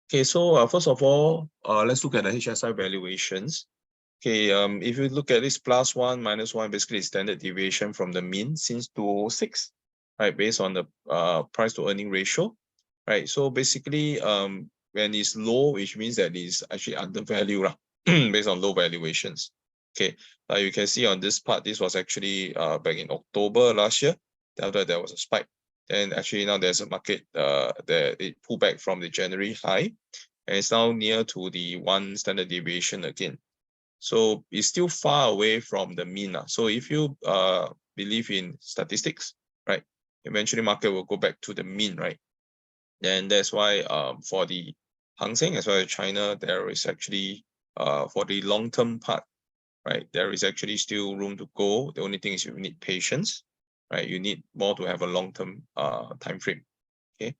Okay, so first of all, let's look at the HSI valuations. Okay, if you look at this +1, -1, basically standard deviation from the mean since 2006, right? Based on the price to earning ratio, right? So basically, when it's low, which means that it's actually undervalued based on low valuations. Okay, now you can see on this part, this was actually back in October last year. After there was a spike. Then actually now there's a market that it pulled back from the January high, and it's now near to the 1 standard deviation again. So it's still far away from the mean. So if you believe in statistics, right, eventually market will go back to the mean, right? Then that's why for the Hang Seng as well as China, there is actually for the long-term part, right, there is actually still room to go. The only thing is you need patience, right? You need more to have a long-term time frame. Okay.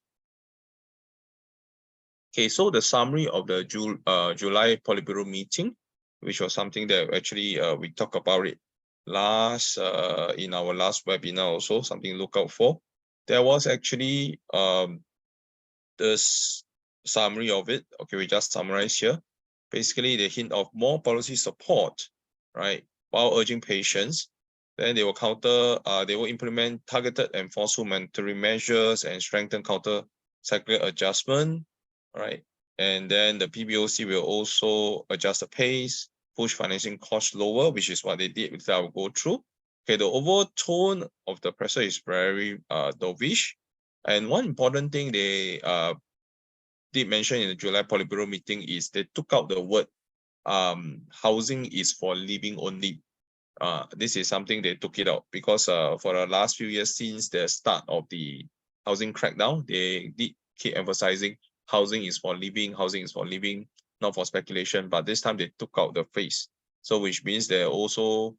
Okay, so the summary of the July Politburo meeting, which was something that actually we talked about it last in our last webinar also, something to look out for. There was actually this summary of it. Okay, we just summarize here. Basically, the hint of more policy support, right, while urging patience. Then they will they will implement targeted and forceful monetary measures and strengthen counter-cyclical adjustment, right? And then the PBOC will also adjust the pace, push financing costs lower, which is what they did, which I will go through. Okay, the overall tone of the pressure is very dovish. And one important thing they did mention in the July Politburo meeting is they took out the word housing is for living only. This is something they took it out because for the last few years since the start of the housing crackdown, they did keep emphasizing housing is for living, not for speculation. But this time they took out the phrase, so which means they're also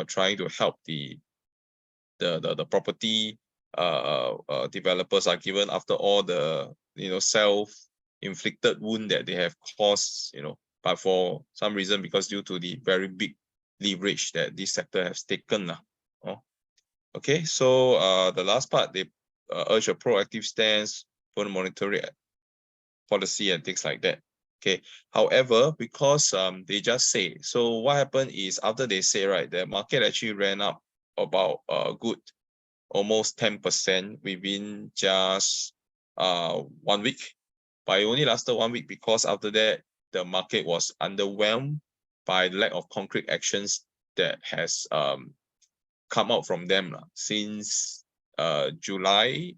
trying to help the property developers are given after all the self-inflicted wound that they have caused, but for some reason because due to the very big leverage that this sector has taken. Okay, so the last part, they urge a proactive stance for the monetary policy and things like that. Okay, however, because they just say, so what happened is after they say, right, the market actually ran up about a good almost 10% within just 1 week. But it only lasted 1 week because after that, the market was underwhelmed by the lack of concrete actions that has come out from them since July,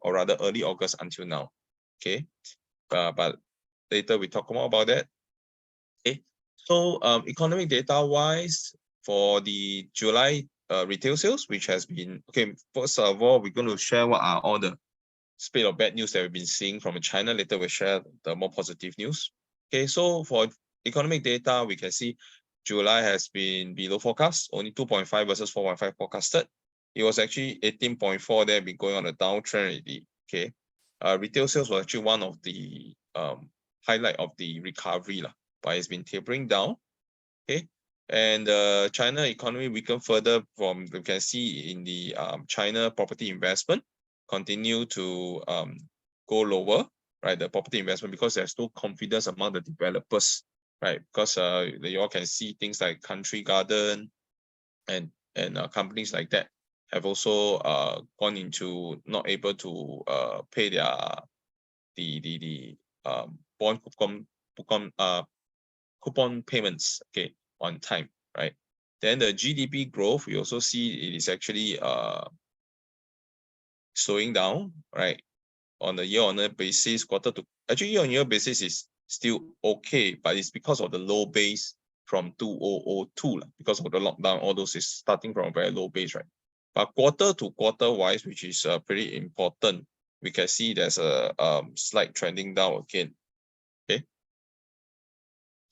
or rather early August until now. Okay, but later we talk more about that. Okay, so economic data wise for the July retail sales, which has been, okay, first of all, we're going to share what are all the spate of bad news that we've been seeing from China. Later we'll share the more positive news. Okay, so for economic data, we can see July has been below forecast, only 2.5 versus 4.5 forecasted. It was actually 18.4 there, been going on a downtrend already. Okay, retail sales was actually one of the highlight of the recovery, but it's been tapering down. Okay, and China economy weakened further from, you can see in the China property investment continue to go lower, right? The property investment, because there's no confidence among the developers, right? Because you all can see things like Country Garden and companies like that have also gone into not able to pay their bond coupon payments, okay, on time, right? Then the GDP growth, we also see it is actually slowing down, right? On the year-on-year basis, year-on-year basis is still okay, but it's because of the low base from 2002, because of the lockdown, all those is starting from a very low base, right? But quarter-to-quarter wise, which is pretty important, we can see there's a slight trending down again. Okay,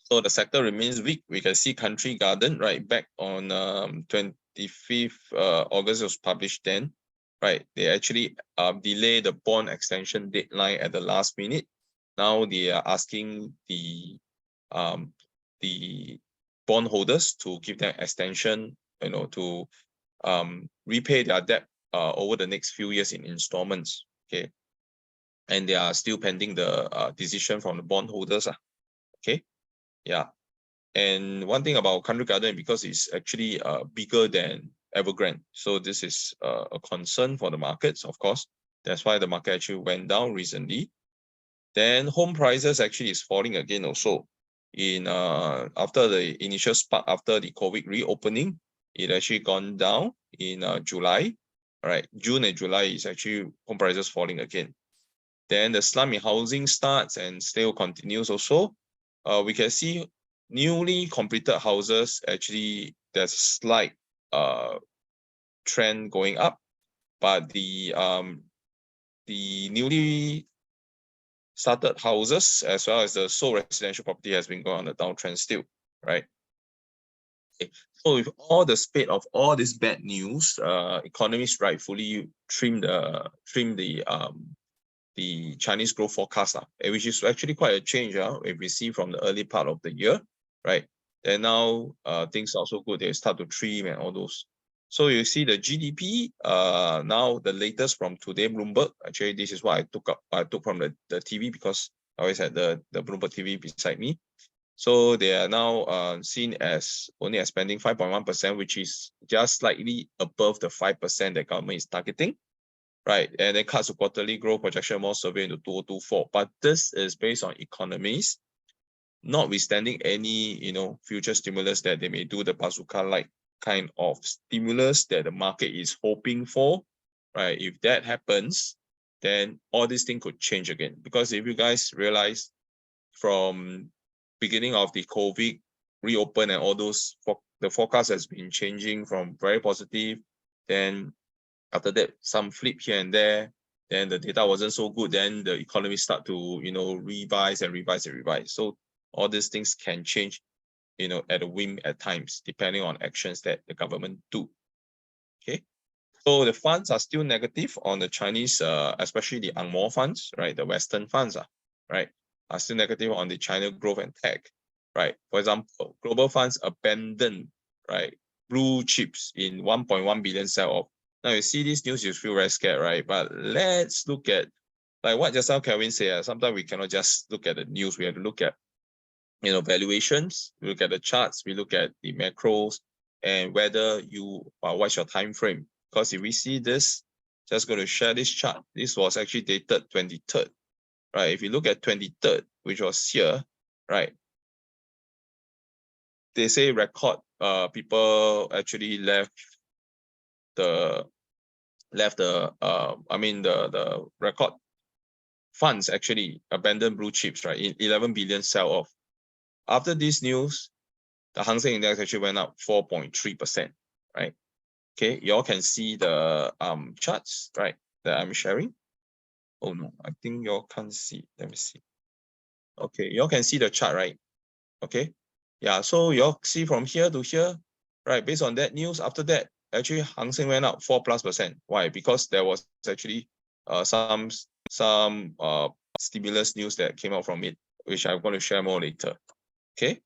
so the sector remains weak. We can see Country Garden, right, back on 25th August, it was published then, right? They actually delay the bond extension deadline at the last minute. Now they are asking the bondholders to give them extension, to repay their debt over the next few years in installments. Okay, and they are still pending the decision from the bondholders. Okay, yeah. And one thing about Country Garden, because it's actually bigger than Evergrande, so this is a concern for the markets, of course. That's why the market actually went down recently. Then home prices actually is falling again also. In after the initial spark after the COVID reopening, it actually gone down in July. All right, June and July is actually home prices falling again. Then the slump in housing starts and still continues also. We can see newly completed houses actually there's a slight trend going up, but the newly started houses as well as the sold residential property has been going on a downtrend still, right? Okay. So with all the spate of all this bad news, economists rightfully trim the Chinese growth forecast, which is actually quite a change if we see from the early part of the year, right? Then now things are so good, they start to trim and all those. So you see the GDP, now the latest from today, Bloomberg, actually this is what I took from the TV because I always had the Bloomberg TV beside me. So they are now seen as only expanding 5.1%, which is just slightly above the 5% that government is targeting. Right, and then cuts to quarterly growth projection more severe into 2024. But this is based on economies, notwithstanding any future stimulus that they may do, the bazooka-like kind of stimulus that the market is hoping for. Right, if that happens, then all these things could change again. Because if you guys realize from beginning of the COVID reopen and all those, the forecast has been changing from very positive, then after that, some flip here and there, then the data wasn't so good, then the economy start to, revise and revise and revise. So all these things can change, at a whim at times, depending on actions that the government do. Okay. So the funds are still negative on the Chinese, especially the Angmo funds, right? The Western funds right, are still negative on the China growth and tech, right? For example, global funds abandon, right, blue chips in 1.1 billion sell-off. Now you see this news, you feel very scared, right? But let's look at, like what just now Kelvin said, sometimes we cannot just look at the news. We have to look at, valuations, we look at the charts, we look at the macros, and whether what's your time frame. Because if we see this, just going to share this chart. This was actually dated 23rd, right? If you look at 23rd, which was here, right? They say record people actually left the record funds actually abandoned blue chips, right? In 11 billion sell off. After this news, the Hang Seng Index actually went up 4.3%, right? Okay, you all can see the charts, right, that I'm sharing. Oh no, I think you all can't see. Let me see. Okay, you all can see the chart, right? Okay, yeah, so you all see from here to here, right? Based on that news, after that, actually Hang Seng went up 4+%. Why? Because there was actually some stimulus news that came out from it, which I'm going to share more later. Okay.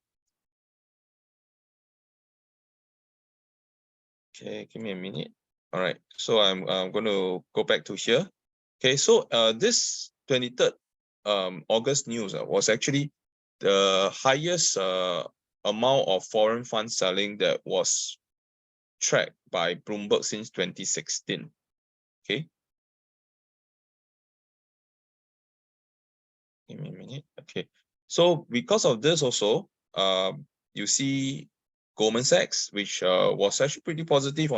Okay, give me a minute. All right, so I'm going to go back to here. Okay, so this 23rd August news was actually the highest amount of foreign fund selling that was tracked by Bloomberg since 2016. Okay. Give me a minute. Okay. So because of this also, you see Goldman Sachs, which was actually pretty positive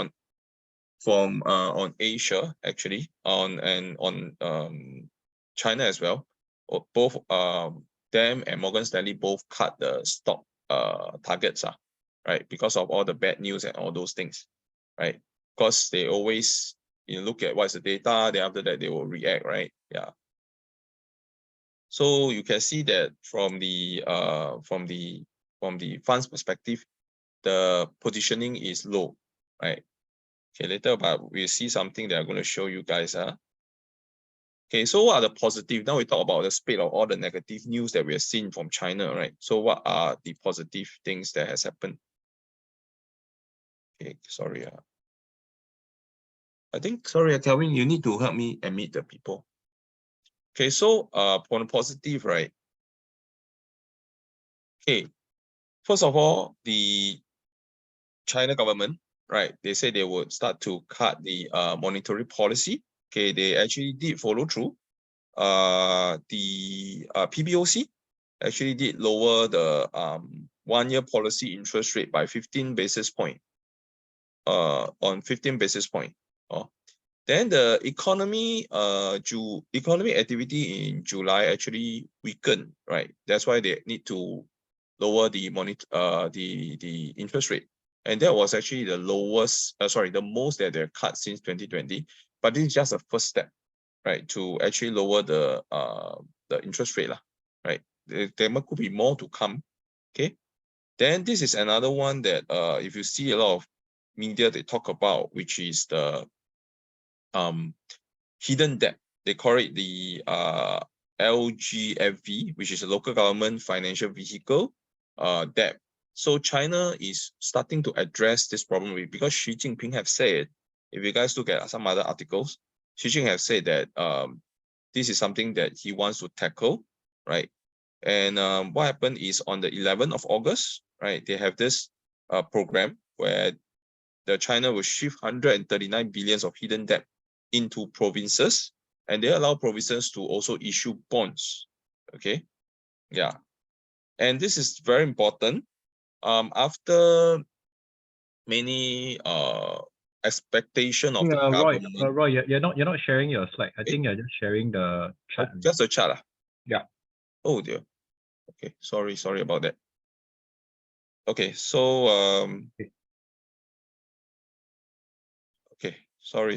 on Asia actually, on China as well. Both them and Morgan Stanley both cut the stock targets, right? Because of all the bad news and all those things, right? Because they always look at what's the data, then after that they will react, right? Yeah. So you can see that from the funds perspective, the positioning is low, right? Okay, later, but we'll see something that I'm going to show you guys. Okay, so what are the positive? Now we talk about the spate of all the negative news that we have seen from China, right? So what are the positive things that has happened? Okay, sorry. I think, sorry, Kelvin, you need to help me admit the people. Okay, so for the positive, right? Okay, first of all, the China government, right? They say they would start to cut the monetary policy. Okay, they actually did follow through. the PBOC actually did lower the 1-year policy interest rate by 15 basis point. On 15 basis point. Then the economy activity in July actually weakened, right? That's why they need to lower the interest rate. And that was actually the lowest, the most that they've cut since 2020. But this is just a first step, right? To actually lower the interest rate, right? There could be more to come. Okay. Then this is another one that if you see a lot of media they talk about, which is the hidden debt. They call it the LGFV, which is a local government financial vehicle debt. So China is starting to address this problem because Xi Jinping have said, if you guys look at some other articles, Xi Jinping have said that this is something that he wants to tackle, right? And what happened is on the 11th of August, right, they have this program where the China will shift 139 billions of hidden debt into provinces, and they allow provinces to also issue bonds. Okay, yeah, and this is very important. After many expectation of the government. Roy, you're not sharing your slide. I think you're just sharing the chart. Oh, just a chart. Yeah. Oh dear. Okay, sorry about that. Okay, so okay, sorry.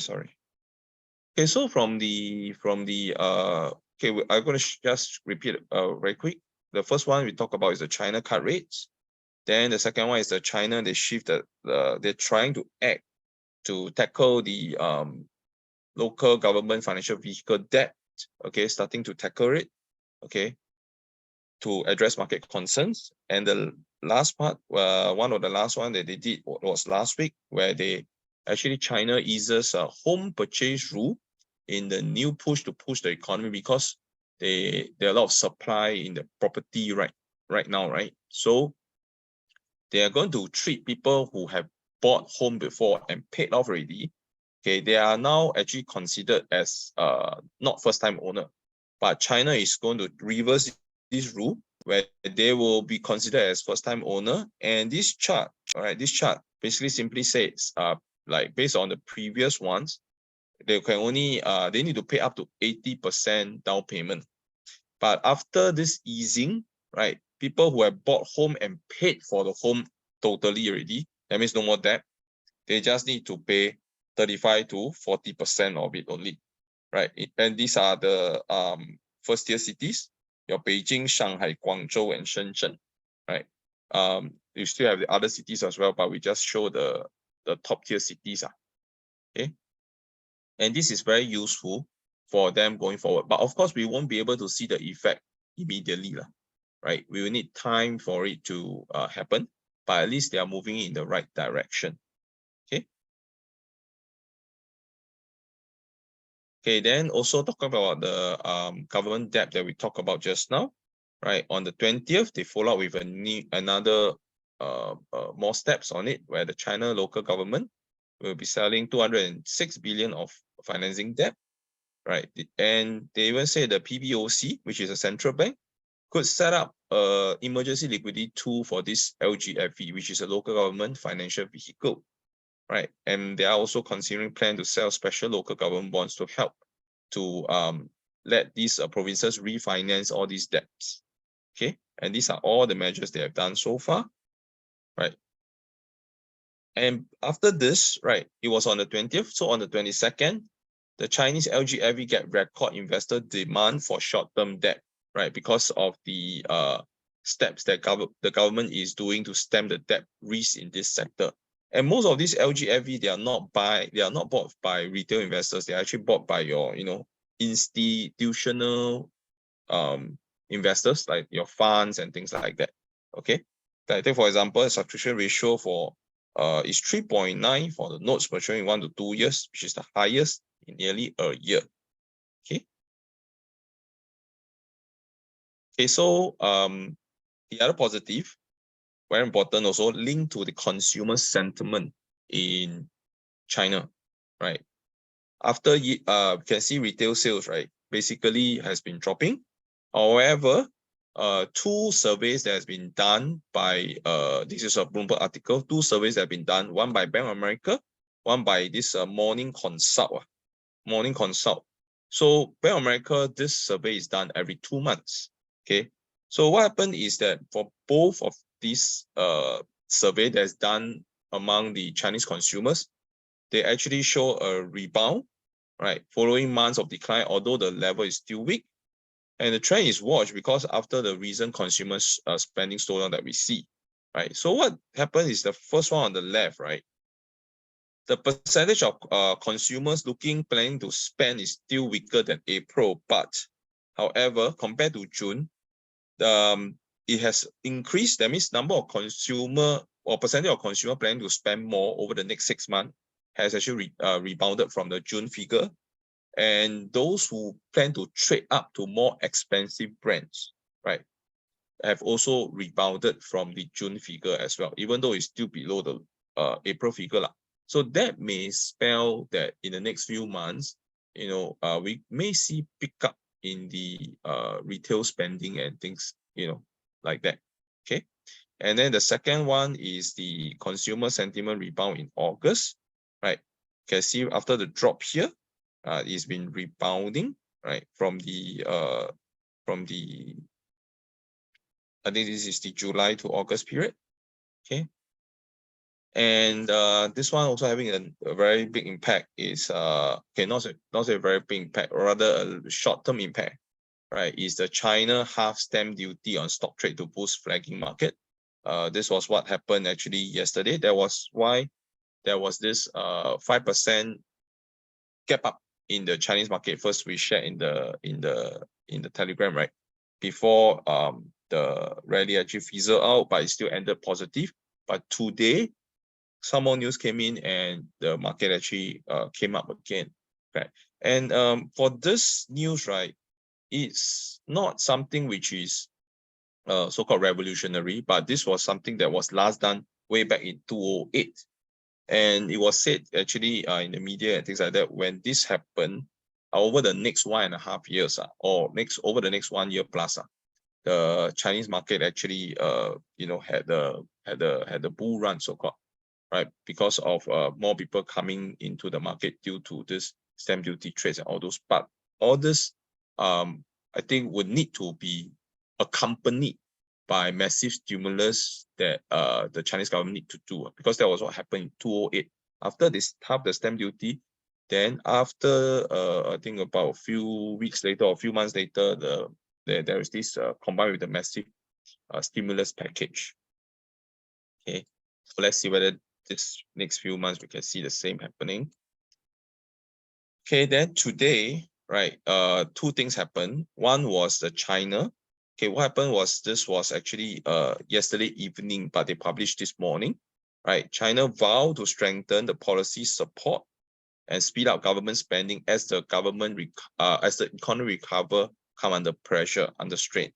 Okay, so from the okay, I'm going to just repeat very quick. The first one we talk about is the China cut rates. Then the second one is the China, they shifted, they're trying to act to tackle the local government financial vehicle debt, okay, starting to tackle it, okay, to address market concerns. And the last part, one of the last one that they did was last week, where they actually China eases a home purchase rule in the new push to push the economy, because there are a lot of supply in the property right now, right? So they are going to treat people who have bought home before and paid off already. Okay, they are now actually considered as not first-time owner, but China is going to reverse this rule where they will be considered as first-time owner. And this chart, all right, this chart basically simply says, like based on the previous ones, they can only they need to pay up to 80% down payment. But after this easing, right, people who have bought home and paid for the home totally already, that means no more debt, they just need to pay 35 to 40% of it only, right? And these are the first tier cities, your Beijing, Shanghai, Guangzhou, and Shenzhen, right? You still have the other cities as well, but we just show the top tier cities. Okay. And this is very useful for them going forward. But of course, we won't be able to see the effect immediately, right? We will need time for it to happen, but at least they are moving in the right direction. Okay. Okay, then also talking about the government debt that we talked about just now, right? On the 20th, they follow up with another more steps on it, where the China local government will be selling 206 billion of financing debt, right? And they even say the PBOC, which is a central bank, could set up an emergency liquidity tool for this LGFV, which is a local government financial vehicle, right? And they are also considering plan to sell special local government bonds to help to let these provinces refinance all these debts. Okay, and these are all the measures they have done so far, right? And after this, right, it was on the 20th. So on the 22nd, the Chinese LGFV get record investor demand for short-term debt, right? Because of the steps that the government is doing to stem the debt risk in this sector. And most of these LGFV, they are not bought by retail investors. They are actually bought by your, institutional investors, like your funds and things like that. Okay. I think, for example, a subscription ratio for is 3.9 for the notes maturing in 1 to 2 years, which is the highest in nearly a year. Okay. Okay, so the other positive, very important, also linked to the consumer sentiment in China, right? After we can see retail sales, right? basically has been dropping. However, two surveys that has been done by this is a Bloomberg article. Two surveys that have been done, one by Bank of America, one by this Morning Consult. Morning Consult. So Bank of America, this survey is done every 2 months. Okay. So what happened is that for both of these survey that's done among the Chinese consumers, they actually show a rebound, right, following months of decline, although the level is still weak. And the trend is watched because after the recent consumers spending slowdown that we see, right? So what happened is the first one on the left, right? The percentage of consumers planning to spend is still weaker than April, but however, compared to June, it has increased. That means number of consumer or percentage of consumer planning to spend more over the next 6 months has actually rebounded from the June figure. And those who plan to trade up to more expensive brands, right, have also rebounded from the June figure as well, even though it's still below the April figure. So that may spell that in the next few months, we may see pickup in the retail spending and things, like that. Okay. And then the second one is the consumer sentiment rebound in August, right? You can see after the drop here, it's been rebounding, right, from the I think this is the July to August period. Okay. And this one also having a very big impact is okay, not a very big impact, or rather a short-term impact, right? Is the China half stamp duty on stock trade to boost flagging market. This was what happened actually yesterday. That was why there was this 5% gap up in the Chinese market. First we shared in the Telegram, right? Before the rally actually fizzled out, but it still ended positive. But today, some more news came in and the market actually came up again, right? And for this news, right, it's not something which is so-called revolutionary, but this was something that was last done way back in 2008. And it was said actually in the media and things like that, when this happened over the next 1.5 years, or over the next 1 year plus, the Chinese market actually had the bull run, so-called, right? Because of more people coming into the market due to this stamp duty trades and all those. But all this, I think, would need to be accompanied by massive stimulus that the Chinese government need to do, because that was what happened in 2008. After they halved the stamp duty, then after I think about a few weeks later or a few months later, there is this combined with the massive stimulus package. Okay, so let's see whether this next few months we can see the same happening. Okay, then today, right, two things happened. One was the China. Okay, what happened was this was actually yesterday evening, but they published this morning, right? China vowed to strengthen the policy support and speed up government spending as the economy recover, come under pressure, under strain,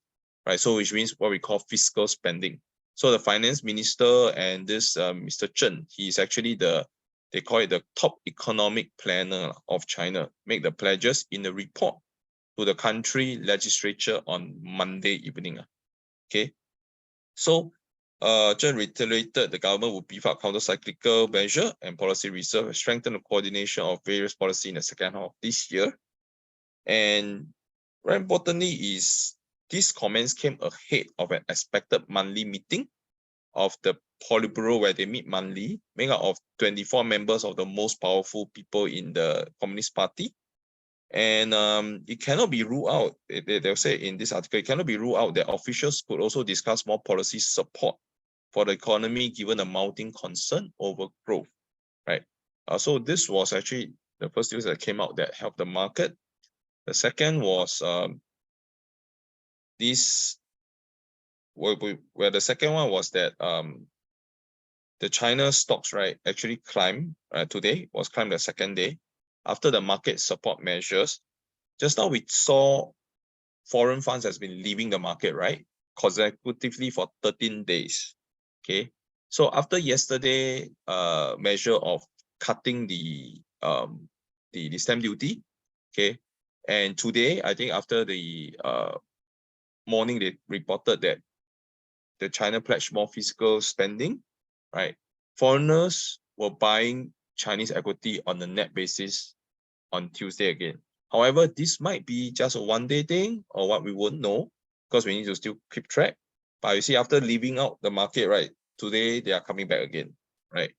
right? So which means what we call fiscal spending. So the finance minister and this Mr. Chen, he's actually they call it the top economic planner of China, make the pledges in the report to the country legislature on Monday evening. Okay, so Chen reiterated the government will beef up counter-cyclical measure and policy reserve, strengthen the coordination of various policy in the second half of this year. And very importantly is these comments came ahead of an expected monthly meeting of the Politburo, where they meet monthly, made up of 24 members of the most powerful people in the Communist Party. And it cannot be ruled out, they'll say in this article, it cannot be ruled out that officials could also discuss more policy support for the economy given the mounting concern over growth, right? So this was actually the first news that came out that helped the market. The second was where the second one was that the China stocks, right, actually climbed today, was climbed the second day after the market support measures. Just now we saw foreign funds has been leaving the market, right, consecutively for 13 days. Okay, so after yesterday measure of cutting the stamp duty, okay, And today, I think after the morning, they reported that the China pledged more fiscal spending, right? Foreigners were buying Chinese equity on a net basis on Tuesday again. However, this might be just a one-day thing or what we won't know because we need to still keep track. But you see, after leaving out the market, right, today they are coming back again, right?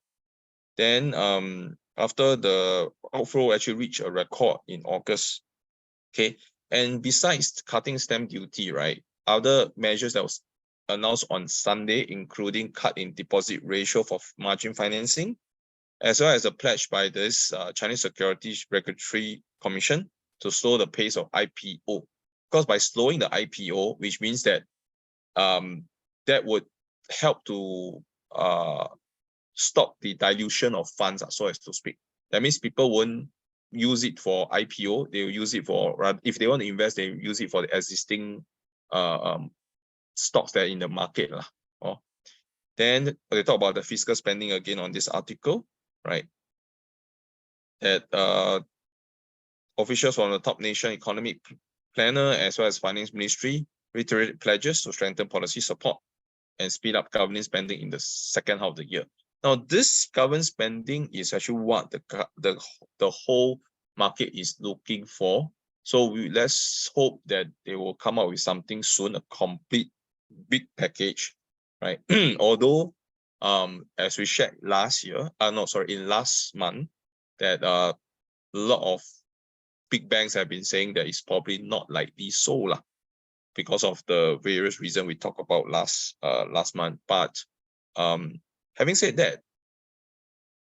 Then after the outflow actually reached a record in August, okay? And besides cutting stamp duty, right, other measures that was announced on Sunday, including cut in deposit ratio for margin financing, as well as a pledge by this Chinese Securities Regulatory Commission to slow the pace of IPO. Because by slowing the IPO, which means that that would help to stop the dilution of funds, so as to speak. That means people won't use it for IPO. They will use it for, if they want to invest, they use it for the existing stocks that are in the market. Then they talk about the fiscal spending again on this article, right? That officials from the top nation economic planner as well as finance ministry reiterated pledges to strengthen policy support and speed up government spending in the second half of the year. Now, this government spending is actually what the whole market is looking for. So let's hope that they will come up with something soon, a complete big package, right? Although, as we shared last year, in last month, that a lot of big banks have been saying that it's probably not likely so because of the various reasons we talked about last month. But having said that,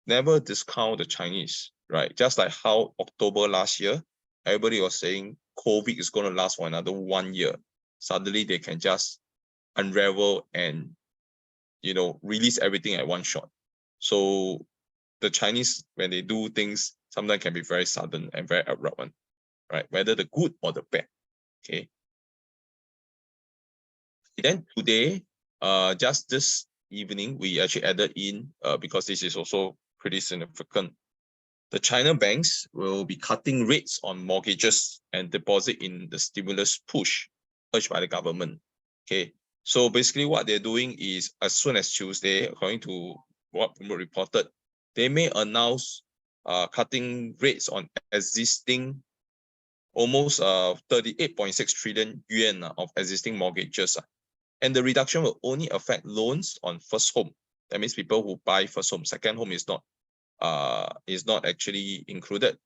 never discount the Chinese, right? Just like how October last year, everybody was saying COVID is going to last for another 1 year. Suddenly they can just unravel and, release everything at one shot. So the Chinese, when they do things, sometimes can be very sudden and very abrupt one, right? Whether the good or the bad, okay? Then today, just this evening, we actually added in, because this is also pretty significant. The China banks will be cutting rates on mortgages and deposit in the stimulus push urged by the government. Okay, so basically what they're doing is as soon as Tuesday, according to what Bloomberg reported, they may announce cutting rates on existing almost 38.6 trillion yuan of existing mortgages. And the reduction will only affect loans on first home. That means people who buy first home. Second home is not actually included.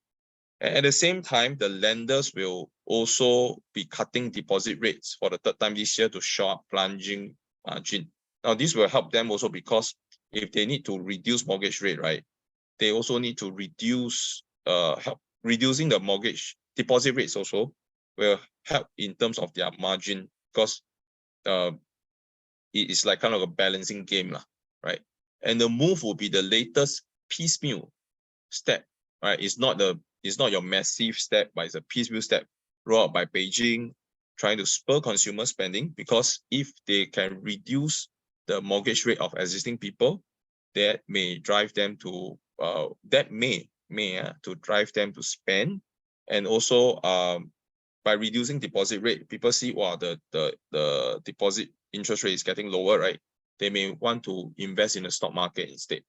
And at the same time, the lenders will also be cutting deposit rates for the third time this year to show up plunging margin. Now, this will help them also because if they need to reduce mortgage rate, right, they also need to reduce, help reducing the mortgage deposit rates also will help in terms of their margin because it is like kind of a balancing game, right? And the move will be the latest piecemeal step, right? It's not your massive step, but it's a piecemeal step rolled out by Beijing, trying to spur consumer spending because if they can reduce the mortgage rate of existing people, that may drive them to to drive them to spend, and also by reducing deposit rate, people see the deposit interest rate is getting lower, right? They may want to invest in the stock market instead.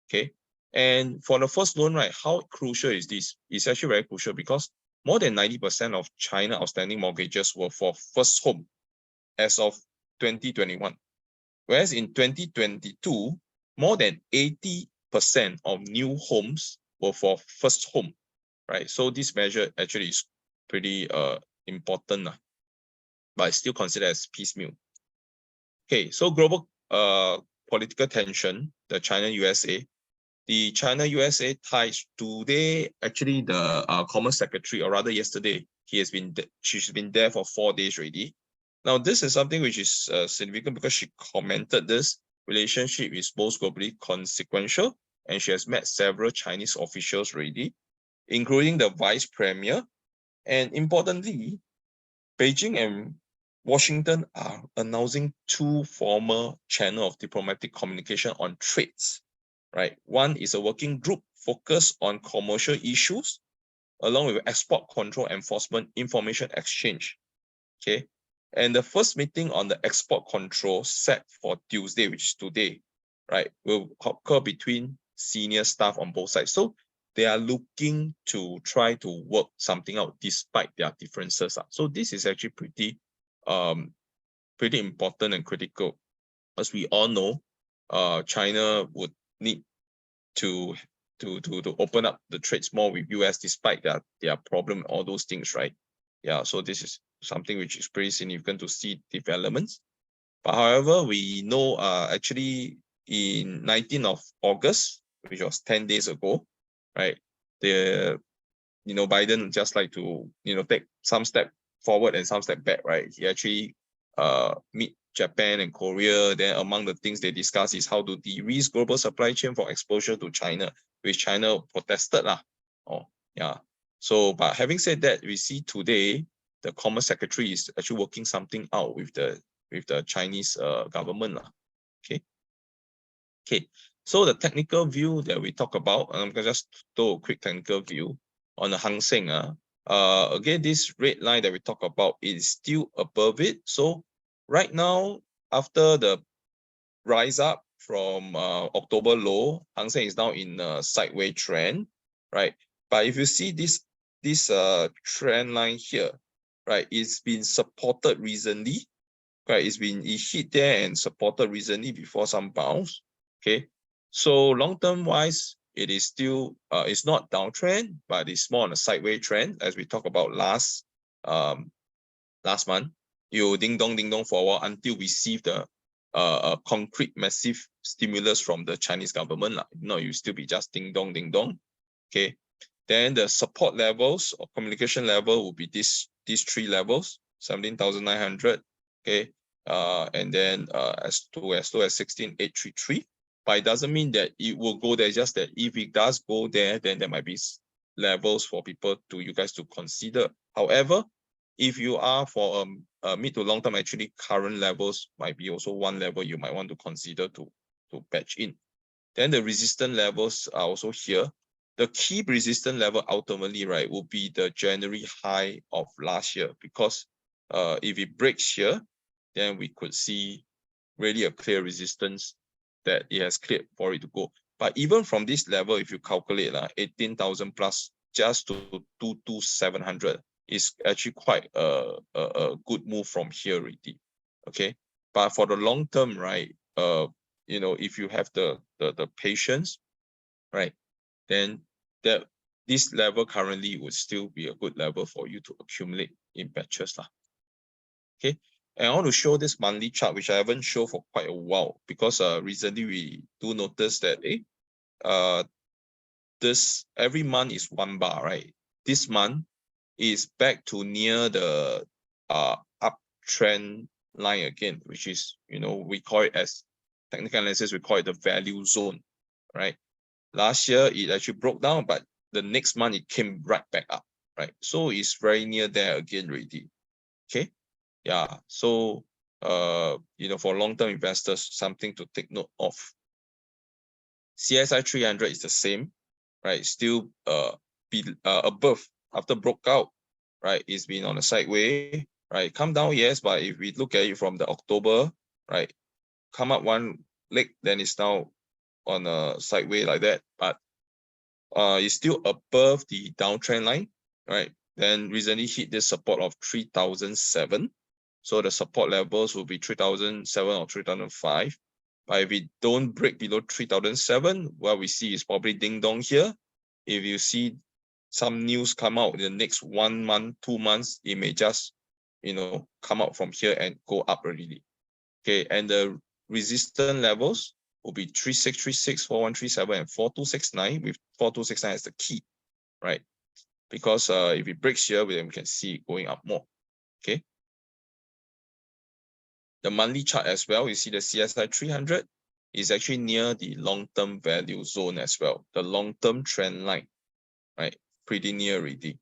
Okay. And for the first loan, right, how crucial is this? It's actually very crucial because more than 90% of China outstanding mortgages were for first home as of 2021. Whereas in 2022, more than 80% of new homes were for first home, right? So this measure actually is pretty important, but it's still considered as piecemeal. Okay, so global political tension, the China-USA. The China-USA ties today, actually the Commerce Secretary, or rather yesterday, she's been there for 4 days already. Now, this is something which is significant because she commented this relationship is most globally consequential, and she has met several Chinese officials already, including the Vice Premier. And importantly, Beijing and Washington are announcing 2 formal channels of diplomatic communication on trades, right? One is a working group focused on commercial issues, along with export control enforcement information exchange. Okay. And the first meeting on the export control set for Tuesday, which is today, right, will occur between senior staff on both sides. So they are looking to try to work something out despite their differences. So this is actually pretty important and critical. As we all know, China would need to open up the trades more with US despite their problem, all those things, right? Yeah, so this is something which is pretty significant to see developments. But however, we know actually in 19th of August, which was 10 days ago, right? Biden just like to take some step forward and some step back, right? He actually meet Japan and Korea. Then among the things they discuss is how to de-risk global supply chain for exposure to China, which China protested lah. Oh, yeah. So, but having said that, we see today the Commerce Secretary is actually working something out with the Chinese government lah. Okay. Okay. So the technical view that we talk about, I'm gonna just do a quick technical view on the Hang Seng. Again, this red line that we talk about is still above it. So right now, after the rise up from October low, Hang Seng is now in a sideways trend, right? But if you see this trend line here, right, it's been supported recently, right? It hit there and supported recently before some bounce. Okay, so long-term wise, it is still it's not downtrend, but it's more on a sideways trend, as we talked about last month. You ding dong for a while until we see the concrete massive stimulus from the Chinese government. No, you still be just ding dong. Okay, then the support levels or communication level will be these three levels: 17,900. Okay, and then as low as 16,833. But it doesn't mean that it will go there. Just that if it does go there, then there might be levels for you guys to consider. However, if you are for a mid to long term, actually current levels might be also one level you might want to consider to patch in. Then the resistance levels are also here. The key resistance level ultimately, right, will be the January high of last year, because if it breaks here, then we could see really a clear resistance that it has cleared for it to go. But even from this level, if you calculate 18,000 plus just to 22,700 is actually quite a good move from here already. Okay, but for the long term, right, if you have the patience, right, then this level currently would still be a good level for you to accumulate in batches lah. Okay, and I want to show this monthly chart, which I haven't shown for quite a while, because recently we do notice that this every month is one bar, right? This month is back to near the uptrend line again, which is, we call it, as technical analysis, we call it the value zone, right? Last year it actually broke down, but the next month it came right back up, right? So it's very near there again already. Okay, yeah. So for long-term investors, something to take note of. CSI 300 is the same, right? Still above after broke out, right? It's been on a sideways, right? Come down, yes, but if we look at it from the October, right, come up one leg, then it's now on a sideways like that, but it's still above the downtrend line, right? Then recently hit this support of 3,007. So the support levels will be 3,007 or 3,005. But if we don't break below 3,007, what we see is probably ding dong here. If you see some news come out in the next 1 month, 2 months, it may just, come out from here and go up already. Okay, and the resistance levels will be 3636, 4137, and 4269, with 4269 as the key, right? Because if it breaks here, then we can see it going up more. Okay. The monthly chart as well, you see the CSI 300 is actually near the long-term value zone as well, the long-term trend line, right? Pretty near already.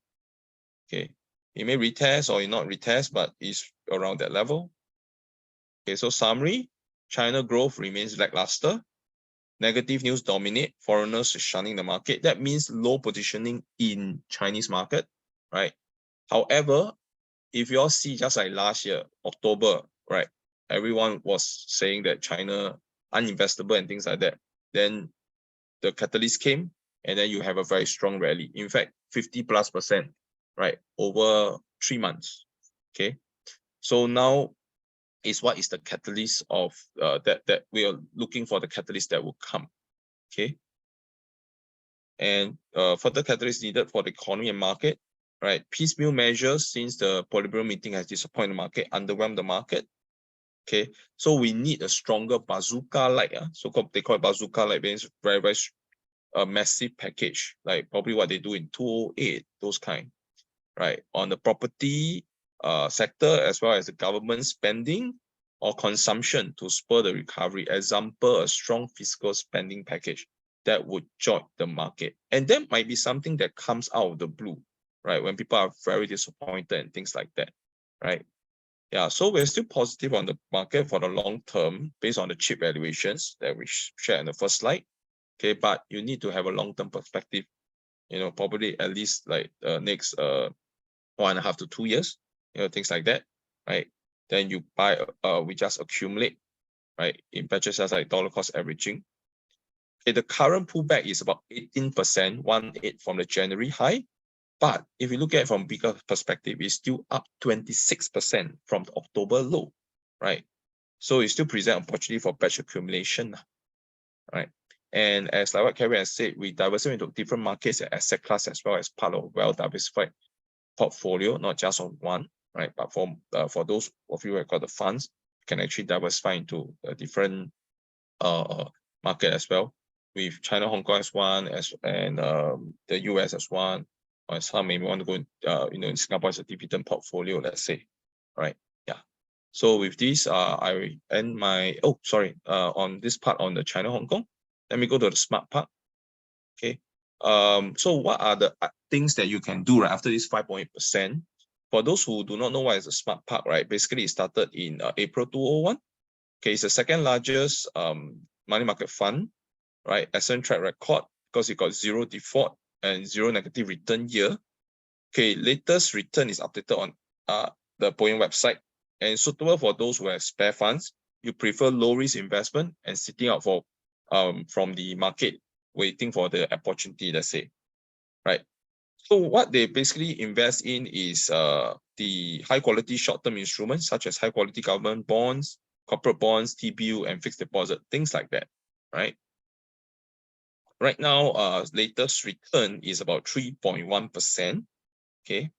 Okay, it may retest or not retest, but it's around that level. Okay, so summary, China growth remains lackluster. negative news dominate, foreigners shunning the market. That means low positioning in Chinese market, right? However, if you all see just like last year, October, right? Everyone was saying that China uninvestable and things like that. Then the catalyst came, and then you have a very strong rally. In fact, 50+%, right? Over 3 months. Okay. So now is what is the catalyst of that we are looking for, the catalyst that will come. Okay. And further catalyst needed for the economy and market, right? Piecemeal measures since the Politburo meeting has disappointed the market, underwhelmed the market. Okay, so we need a stronger bazooka like, so-called they call it bazooka like, means very, very massive package, like probably what they do in 2008, those kind, right? On the property sector, as well as the government spending or consumption to spur the recovery. Example, a strong fiscal spending package that would jolt the market. And that might be something that comes out of the blue, right? When people are very disappointed and things like that, right? Yeah, so we're still positive on the market for the long term based on the cheap valuations that we shared in the first slide. Okay, but you need to have a long-term perspective, you know, probably at least like next 1.5 to 2 years, you know, things like that, right? Then you buy, we just accumulate, right? In batches as like dollar cost averaging. Okay, the current pullback is about 18%, 1.8 from the January high. But if you look at it from bigger perspective, it's still up 26% from the October low, right? So it still presents opportunity for batch accumulation, right? And as like what Kevin has said, we diversify into different markets and asset class as well as part of a well-diversified portfolio, not just on one, right? But for those of you who have got the funds, you can actually diversify into a different market as well, with China, Hong Kong as one, and the US as one. Or some maybe want to go in, you know, in Singapore as a dividend portfolio, let's say, right? Yeah. So with this, I end my, on this part on the China, Hong Kong. Let me go to the smart part. Okay. So what are the things that you can do right after this 5.8%? For those who do not know what is a smart park, right? Basically, it started in April 2001. Okay, it's the second largest money market fund, right? Excellent track record because it got 0 default and 0 negative return year. Okay, latest return is updated on the Boeing website and suitable for those who have spare funds. You prefer low risk investment and sitting out for from the market, waiting for the opportunity, let's say, right? So what they basically invest in is the high quality short-term instruments such as high quality government bonds, corporate bonds, TBU, and fixed deposit, things like that, right? Right now, latest return is about 3.1%. Okay.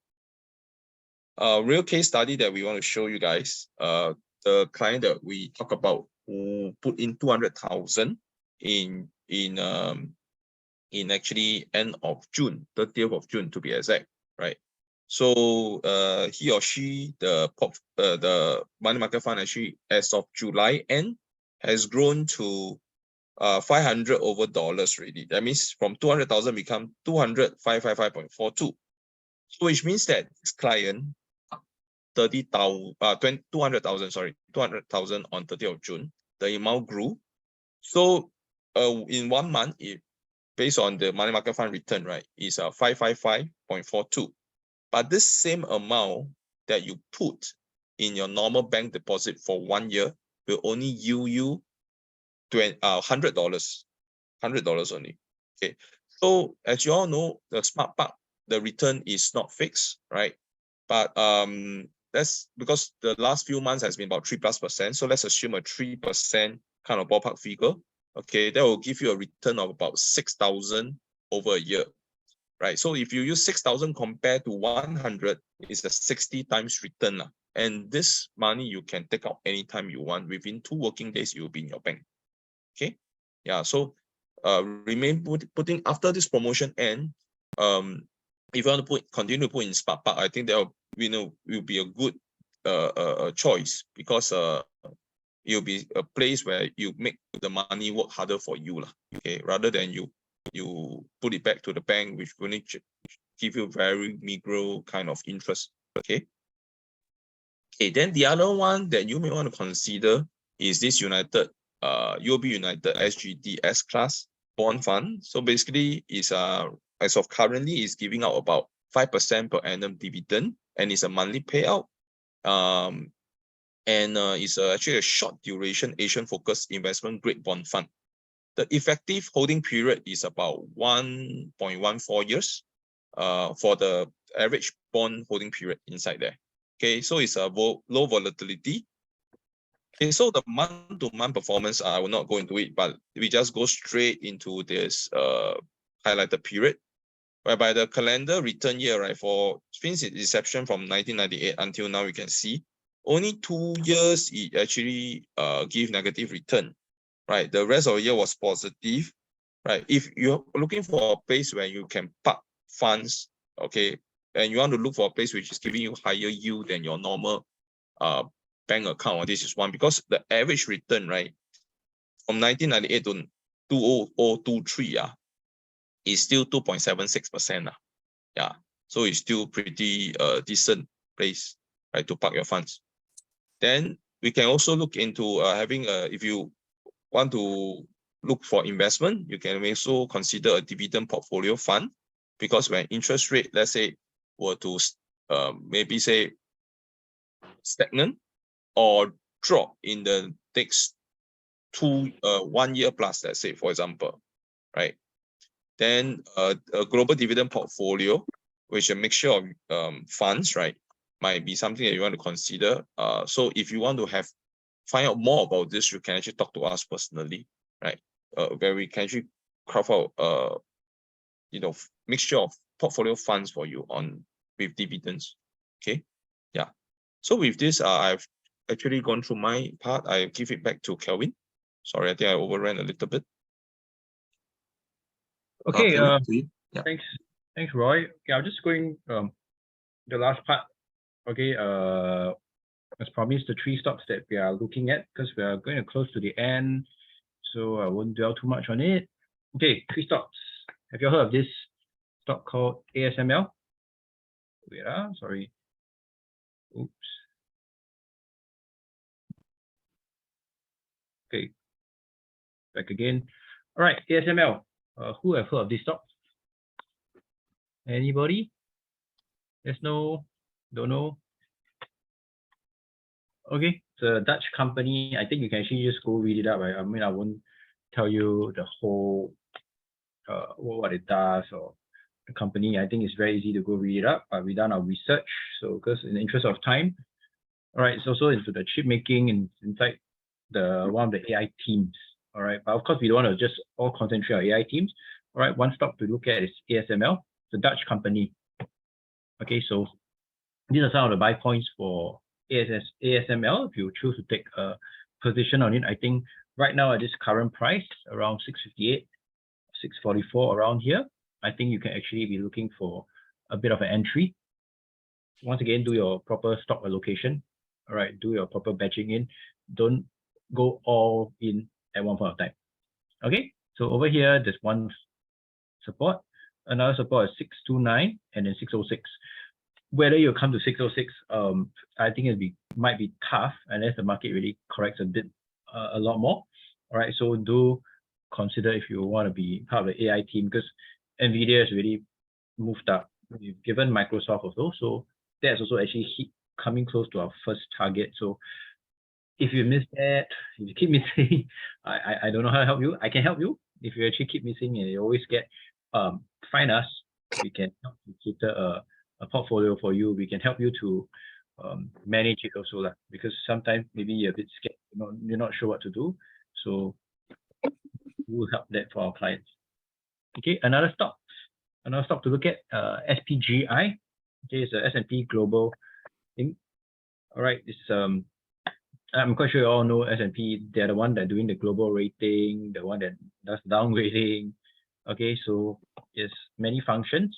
Real case study that we want to show you guys. The client that we talk about who put in 200,000 in actually end of June, 30th of June to be exact, right? So he or she, the money market fund actually as of July end has grown to $500 over already. That means from 200,000 become 200,555.42. So which means that this client 200,000, sorry, 200,000 on 30th of June, the amount grew. So in 1 month, it based on the money market fund return, right, is 555.42. But this same amount that you put in your normal bank deposit for 1 year will only yield you $100 only. Okay, so as you all know, the smart park, the return is not fixed, right? But that's because the last few months has been about 3+%. So let's assume a 3% kind of ballpark figure. Okay, that will give you a return of about 6,000 over a year, right? So if you use 6,000 compared to 100, it's a 60 times return. And this money you can take out anytime you want. Within 2 working days, it will be in your bank. Okay, yeah. So remain putting after this promotion end. If you want to continue to put in smart park, I think that will be a good choice because it'll be a place where you make the money work harder for you, okay, rather than you put it back to the bank, which will give you very meager kind of interest. Okay. Okay, then the other one that you may want to consider is this United UOB United SGDS class bond fund. So basically is as of currently is giving out about 5% per annum dividend, and it's a monthly payout. It's actually a short duration Asian focused investment grade bond fund. The effective holding period is about 1.14 years for the average bond holding period inside there. Okay, so it's a low volatility. Okay, so the month-to-month performance, I will not go into it, but we just go straight into this highlighted period, whereby the calendar return year, right, for since its inception from 1998 until now, you can see only 2 years it actually give negative return, right? The rest of the year was positive, right? If you're looking for a place where you can park funds, okay, and you want to look for a place which is giving you higher yield than your normal bank account, this is one, because the average return, right, from 1998 to 2023, is still 2.76%. Yeah, so it's still pretty decent place, right, to park your funds. Then we can also look into having if you want to look for investment, you can also consider a dividend portfolio fund, because when interest rate, let's say, were to maybe say stagnant or drop in the next 1 year plus, let's say, for example, right? Then a global dividend portfolio, which a mixture of funds, right, might be something that you want to consider. So if you want to find out more about this, you can actually talk to us personally, right? Where we can actually craft out mixture of portfolio funds for you with dividends. Okay, yeah. So with this, I've actually gone through my part. I give it back to Kelvin. Sorry, I think I overran a little bit. Okay, yeah. Thanks, Roy. Okay, I'm just going the last part. Okay, as promised, the 3 stocks that we are looking at, because we are going to close to the end, so I won't dwell too much on it. Okay, 3 stocks. Have you heard of this stock called ASML? Wait, sorry. Oops. Okay, back again. All right, ASML. Who have heard of this stock? Anybody? Yes, no, don't know. Okay, it's a Dutch company. I think you can actually just go read it up. Right? I mean, I won't tell you the whole what it does or the company. I think it's very easy to go read it up. We've done our research, so because in the interest of time, all right, it's also into the chip making and inside one of the AI teams. All right, but of course we don't want to just all concentrate on AI teams. All right, one stock to look at is ASML, the Dutch company. Okay, so these are some of the buy points for ASML. If you choose to take a position on it, I think right now at this current price, around 658, 644, around here, I think you can actually be looking for a bit of an entry. Once again, do your proper stock allocation. All right, do your proper batching in. Don't go all in at one point of time. Okay, so over here, there's one support. Another support is 629 and then 606. Whether you come to 606, I think might be tough unless the market really corrects a lot more. All right, so do consider if you want to be part of the AI team, because NVIDIA has really moved up. We've given Microsoft also, so that's also actually coming close to our first target. So if you miss that, if you keep missing, I don't know how to help you. I can help you if you actually keep missing and you always get find us. We can help you cater a portfolio for you. We can help you to manage it also, because sometimes maybe you're a bit scared, you're not sure what to do. So we'll help that for our clients. Okay, another stock to look at, SPGI. Okay, it's a S&P Global thing. All right, it's I'm quite sure you all know S&P. They're the one that doing the global rating, the one that does downgrading. Okay, so it's many functions.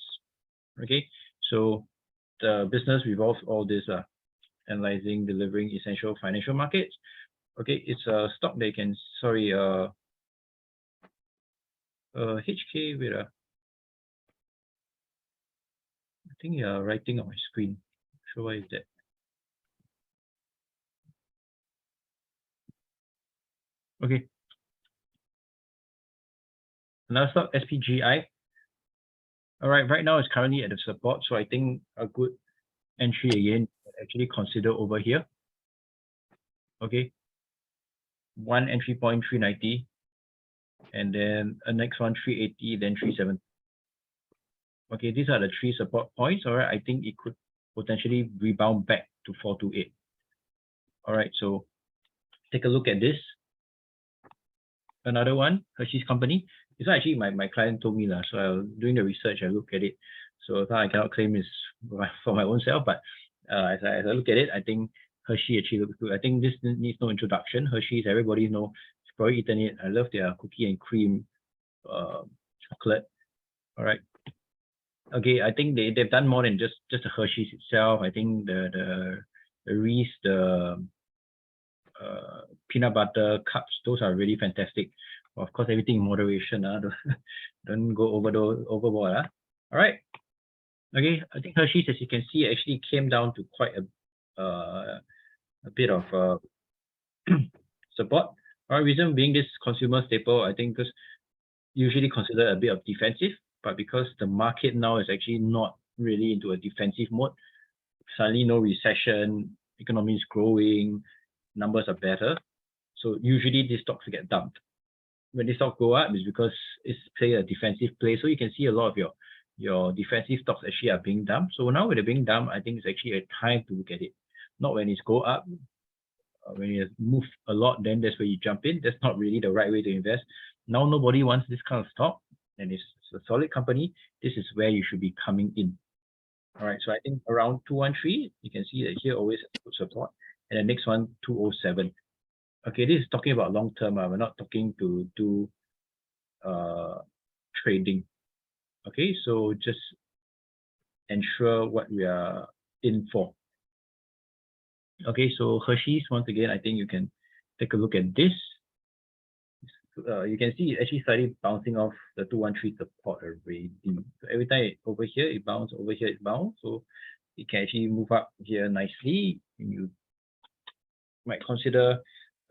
Okay, so the business revolves all this analyzing, delivering essential financial markets. Okay, it's a stock that can, sorry, HK, wait, I think you're writing on my screen. So why is that? Okay, Another stock, SPGI. All right, right now it's currently at the support, so I think a good entry again, actually consider over here. Okay, one entry point 390, and then a next one 380, then 37. Okay, these are the three support points. All right, I think it could potentially rebound back to 428. All right, so take a look at this. Another one, Hershey's company. This one actually my client told me so I was doing the research, I look at it. So I cannot claim this for my own self, but as I look at it, I think Hershey actually looks good. I think this needs no introduction. Hershey's, everybody knows, it's probably eaten it. I love their cookie and cream chocolate. All right. Okay, I think they've done more than just the Hershey's itself. I think the Reese, the peanut butter cups, those are really fantastic. Of course, everything in moderation. Don't go overboard. All right. Okay, I think Hershey's, as you can see, actually came down to quite a bit of support. All right, reason being this consumer staple, I think, because usually considered a bit of defensive, but because the market now is actually not really into a defensive mode, suddenly no recession, economy is growing, numbers are better. So usually these stocks get dumped. When these stocks go up, it's because it's play a defensive play. So you can see a lot of your defensive stocks actually are being dumped. So now with it being dumped, I think it's actually a time to look at it. Not when it's go up. When it move a lot, then that's where you jump in. That's not really the right way to invest. Now nobody wants this kind of stock, and it's a solid company. This is where you should be coming in. All right, so I think around 213, you can see that here always good support, and the next one 207. Okay, this is talking about long term. We're not talking to do trading. Okay, so just ensure what we are in for. Okay, so Hershey's, once again, I think you can take a look at this. You can see it actually started bouncing off the 213 support already. So every time over here it bounces, over here it bounces. So it can actually move up here nicely. And you might consider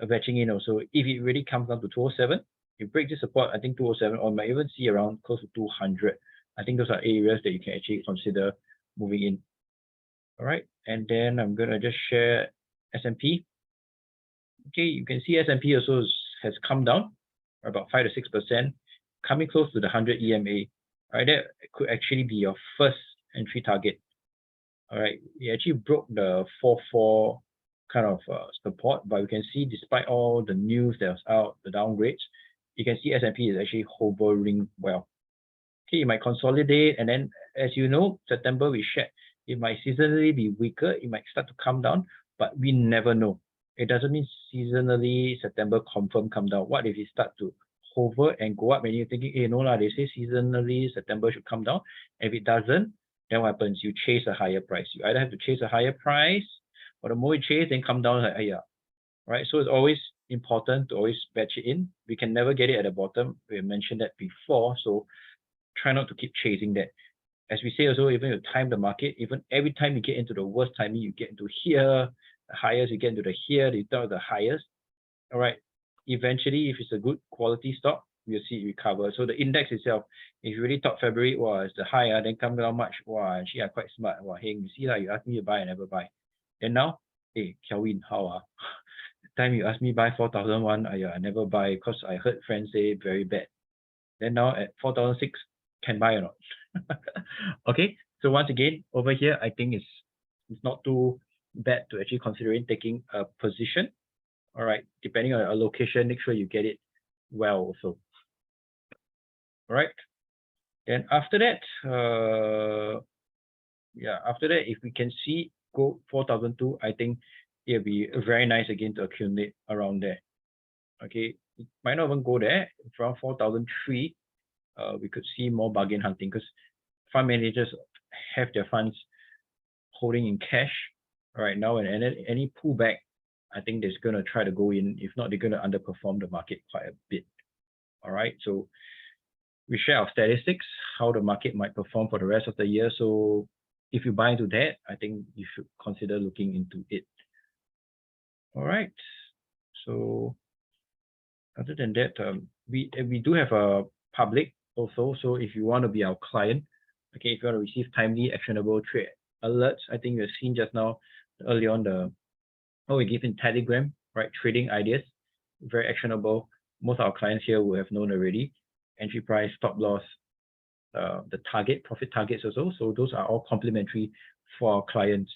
batching in also. If it really comes down to 207, you break this support, I think 207, or might even see around close to 200. I think those are areas that you can actually consider moving in. All right, and then I'm gonna just share S&P. Okay, you can see S&P also has come down about 5 to 6%, coming close to the 100 EMA. All right, that could actually be your first entry target. All right, it actually broke the 4.4 kind of support, but you can see despite all the news that was out, the downgrades, you can see S&P is actually hovering well. Okay, it might consolidate, and then as you know, September we shared, it might seasonally be weaker, it might start to come down, but we never know. It doesn't mean seasonally September confirm come down. What if it start to hover and go up and you're thinking, hey, no lah, they say seasonally September should come down. If it doesn't, then what happens? You chase a higher price. You either have to chase a higher price, or the more you chase, then come down like, yeah. Right? So it's always important to always batch it in. We can never get it at the bottom. We mentioned that before, so try not to keep chasing that. As we say also, even you time the market, even every time you get into the worst timing, you get into here, the highest, you get into the here, you start the highest. All right. Eventually, if it's a good quality stock, we'll see it recover. So the index itself, if you really thought February was the high, then come down much, wow, actually are quite smart. Wow, hey, you see that you ask me to buy, I never buy. And now, hey, Kelvin, how the time you ask me buy 4,001, I never buy because I heard friends say very bad. Then now at 4,006, can buy or not? Okay, so once again, over here, I think it's not too bad to actually considering taking a position. All right, depending on your location, make sure you get it well also. All right, then after that, after that, if we can see go 4,002, I think it'll be very nice again to accumulate around there. Okay, it might not even go there. From 4,003, we could see more bargain hunting because fund managers have their funds holding in cash right now, and any pullback, I think they're going to try to go in. If not, they're going to underperform the market quite a bit. All right, so we share our statistics, how the market might perform for the rest of the year. So if you buy into that, I think you should consider looking into it. All right, so other than that, we do have a public also. So if you want to be our client, okay, if you want to receive timely, actionable trade alerts, I think you've seen just now early on we give in Telegram, right? Trading ideas, very actionable. Most of our clients here will have known already. Entry price, stop loss, the target, profit targets also. So those are all complementary for our clients.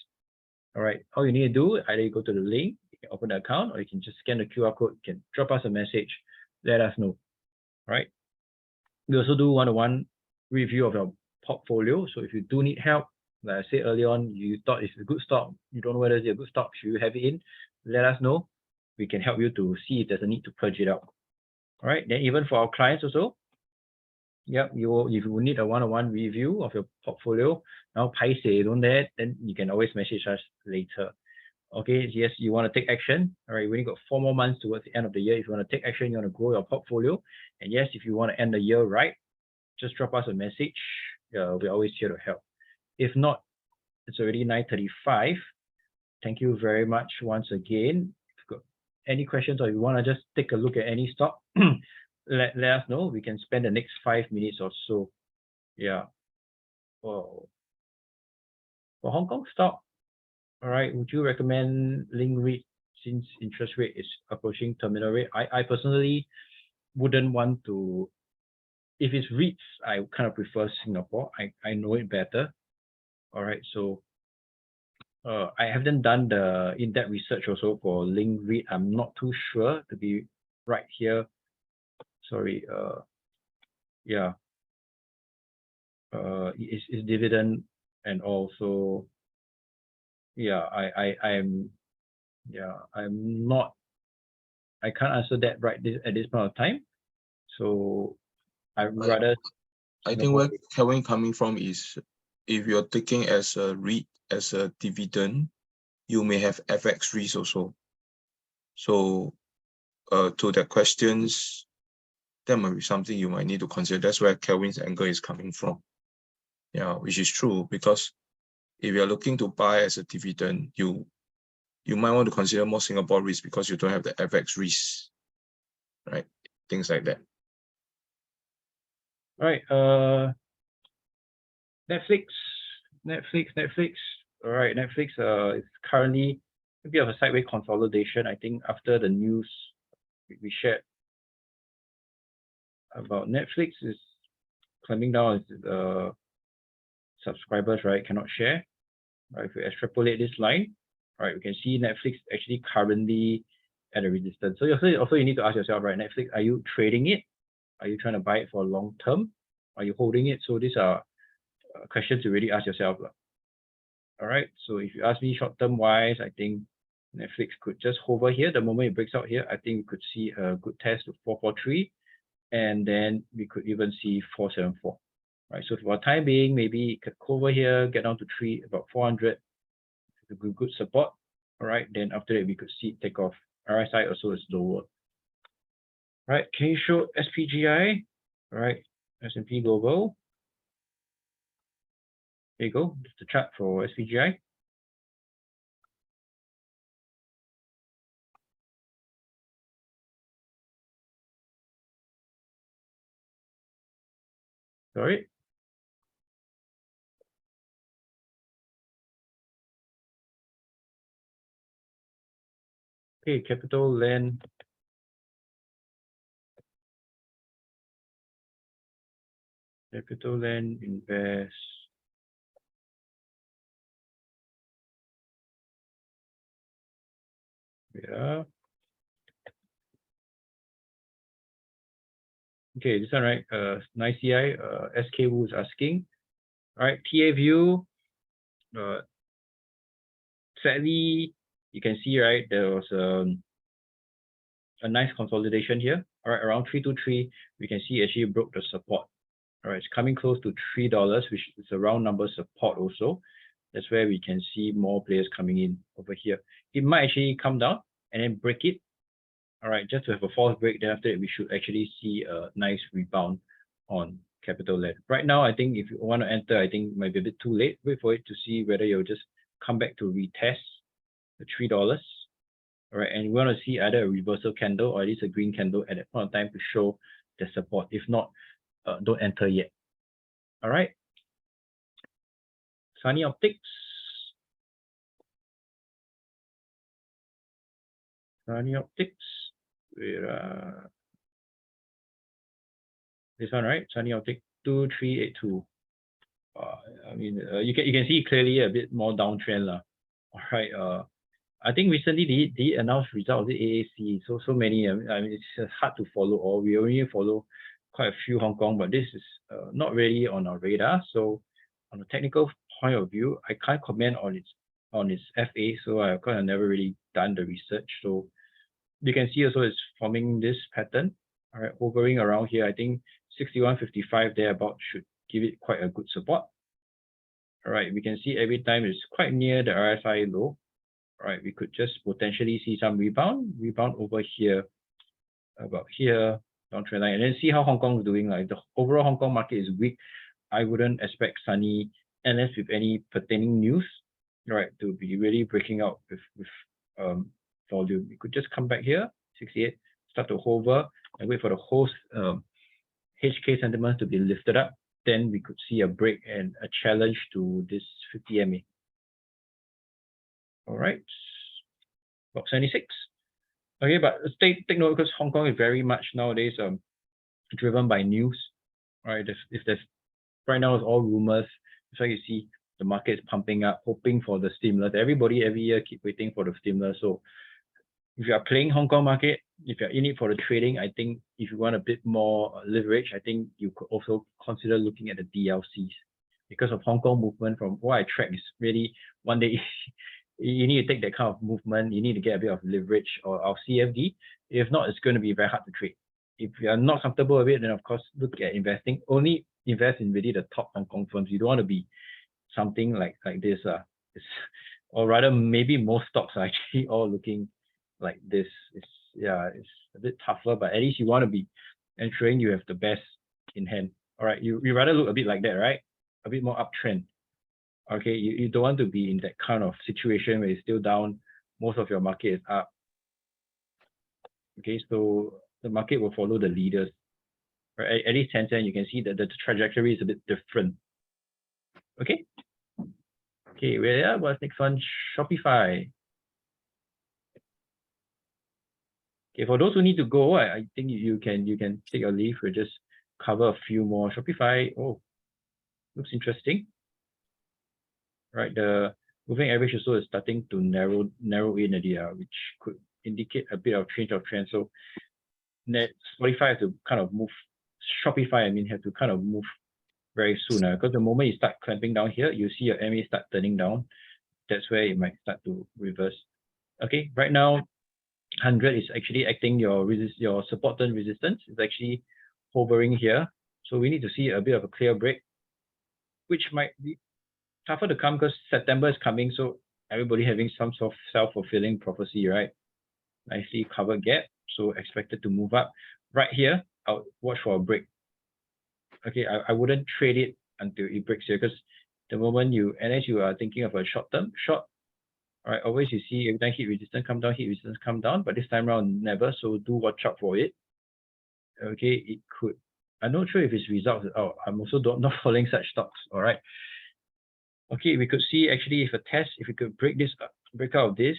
All right, all you need to do, either you go to the link, you can open the account, or you can just scan the QR code, you can drop us a message, let us know. All right. We also do one-on-one review of your portfolio. So if you do need help, like I said early on, you thought it's a good stock, you don't know whether it's a good stock, should you have it in, let us know. We can help you to see if there's a need to purge it out. All right, then even for our clients also, if you need a one-on-one review of your portfolio, now paiseh, don't that, then you can always message us later. Okay, yes, you want to take action. All right, we only got 4 more months towards the end of the year. If you want to take action, you want to grow your portfolio. And yes, if you want to end the year right, just drop us a message. We're always here to help. If not, it's already 9:35. Thank you very much once again. If you've got any questions or you want to just take a look at any stock, let us know. We can spend the next 5 minutes or so. Yeah. For Hong Kong stock, all right, would you recommend Link REIT since interest rate is approaching terminal rate? I personally wouldn't want to. If it's REITs, I kind of prefer Singapore. I know it better. All right, so I haven't done the in-depth research also for Link REIT. I'm not too sure to be right here. Sorry. Yeah. It's dividend and also. Yeah, I'm not. I can't answer that right at this point of time. So I'd rather. I think where Kevin coming from is, if you're taking as a REIT as a dividend, you may have FX risk also. So to the questions, that might be something you might need to consider. That's where Kelvin's angle is coming from. Yeah, which is true, because if you're looking to buy as a dividend, you might want to consider more Singapore risk because you don't have the FX risk, right? Things like that. All right. Netflix. All right, Netflix is currently a bit of a sideways consolidation. I think after the news we shared about Netflix is climbing down as subscribers, right, cannot share. Right, if we extrapolate this line, right, we can see Netflix actually currently at a resistance. So also you need to ask yourself, right, Netflix, are you trading it? Are you trying to buy it for long term? Are you holding it? So these are questions you really ask yourself. All right, so if you ask me short term wise, I think Netflix could just hover here. The moment it breaks out here, I think we could see a good test to 443, and then we could even see 474. Right, so for the time being, maybe it could hover here, get down to about 400, a good support. All right, then after that we could see it take off. RSI also is lower. Right, can you show SPGI? All right, S&P Global. There you go, it's the chart for SPGI. Sorry. Okay, Capital Land. Capital Land Invest. Yeah. Okay, this one, right? Nice CI, SK Wu is asking. All right, TA view. Sadly, you can see, right, there was a nice consolidation here. All right, around 323, we can see actually broke the support. All right, it's coming close to $3, which is a round number support also. That's where we can see more players coming in over here. It might actually come down and then break it. All right, just to have a false break, then after that, we should actually see a nice rebound on Capital Land. Right now, I think if you want to enter, I think it might be a bit too late. Wait for it to see whether you'll just come back to retest the $3. All right, and we want to see either a reversal candle or at least a green candle at that point of time to show the support. If not, don't enter yet. All right. Sunny Optics. Sunny Optics. This one, right? Sunny Optic 2382. I mean, you can see clearly a bit more downtrend lah. All right. I think recently they announced results of the AAC. So many. I mean, it's hard to follow all. We only follow quite a few Hong Kong, but this is not really on our radar. So on a technical point of view, I can't comment on its FA. So I've kind of never really done the research. So you can see also it's forming this pattern. All right, hovering around here. I think 61.55 thereabout should give it quite a good support. All right, we can see every time it's quite near the RSI low. All right, we could just potentially see some rebound over here, about here, downtrend line, and then see how Hong Kong is doing. Like the overall Hong Kong market is weak. I wouldn't expect Sunny, unless with any pertaining news, right, to be really breaking out with volume. We could just come back here, 68, start to hover and wait for the whole HK sentiment to be lifted up. Then we could see a break and a challenge to this 50 MA. All right, about 76. Okay, but take note, because Hong Kong is very much nowadays driven by news. Right, if there's right now it's all rumors. That's why you see the market is pumping up, hoping for the stimulus. Everybody every year keep waiting for the stimulus. So if you are playing Hong Kong market, if you're in it for the trading, I think if you want a bit more leverage, I think you could also consider looking at the DLCs, because of Hong Kong movement. From what I track is really one day you need to take that kind of movement. You need to get a bit of leverage or CFD. If not, it's going to be very hard to trade. If you are not comfortable with it, then of course look at investing. Only invest in really the top Hong Kong firms. You don't want to be something like this. Or rather, maybe most stocks are actually all looking like this. It's a bit tougher, but at least you want to be ensuring you have the best in hand. All right, you rather look a bit like that, right? A bit more uptrend. Okay, you don't want to be in that kind of situation where it's still down, most of your market is up. Okay, so the market will follow the leaders. Right? At least 10 cents, you can see that the trajectory is a bit different. Okay. Okay, what's next one? Shopify. Okay, for those who need to go, I think you can take a leave. We'll just cover a few more. Shopify, oh, looks interesting. Right, the moving average also is starting to narrow in the which could indicate a bit of change of trend. So Spotify has to kind of move. Shopify, I mean, have to kind of move very soon, because the moment you start clamping down here, you see your MA start turning down. That's where it might start to reverse. Okay, right now 100 is actually acting your support and resistance. It's actually hovering here. So we need to see a bit of a clear break, which might be tougher to come because September is coming. So everybody having some sort of self-fulfilling prophecy, right? Nicely covered gap. So expected to move up. Right here, I'll watch for a break. Okay, I wouldn't trade it until it breaks here, because the moment unless you are thinking of a short-term short, all right, always you see every time hit resistance come down, hit resistance come down, but this time around never. So do watch out for it. Okay, it could. I'm not sure if it's results out. I'm also not following such stocks. All right. Okay, we could see actually if we could break out of this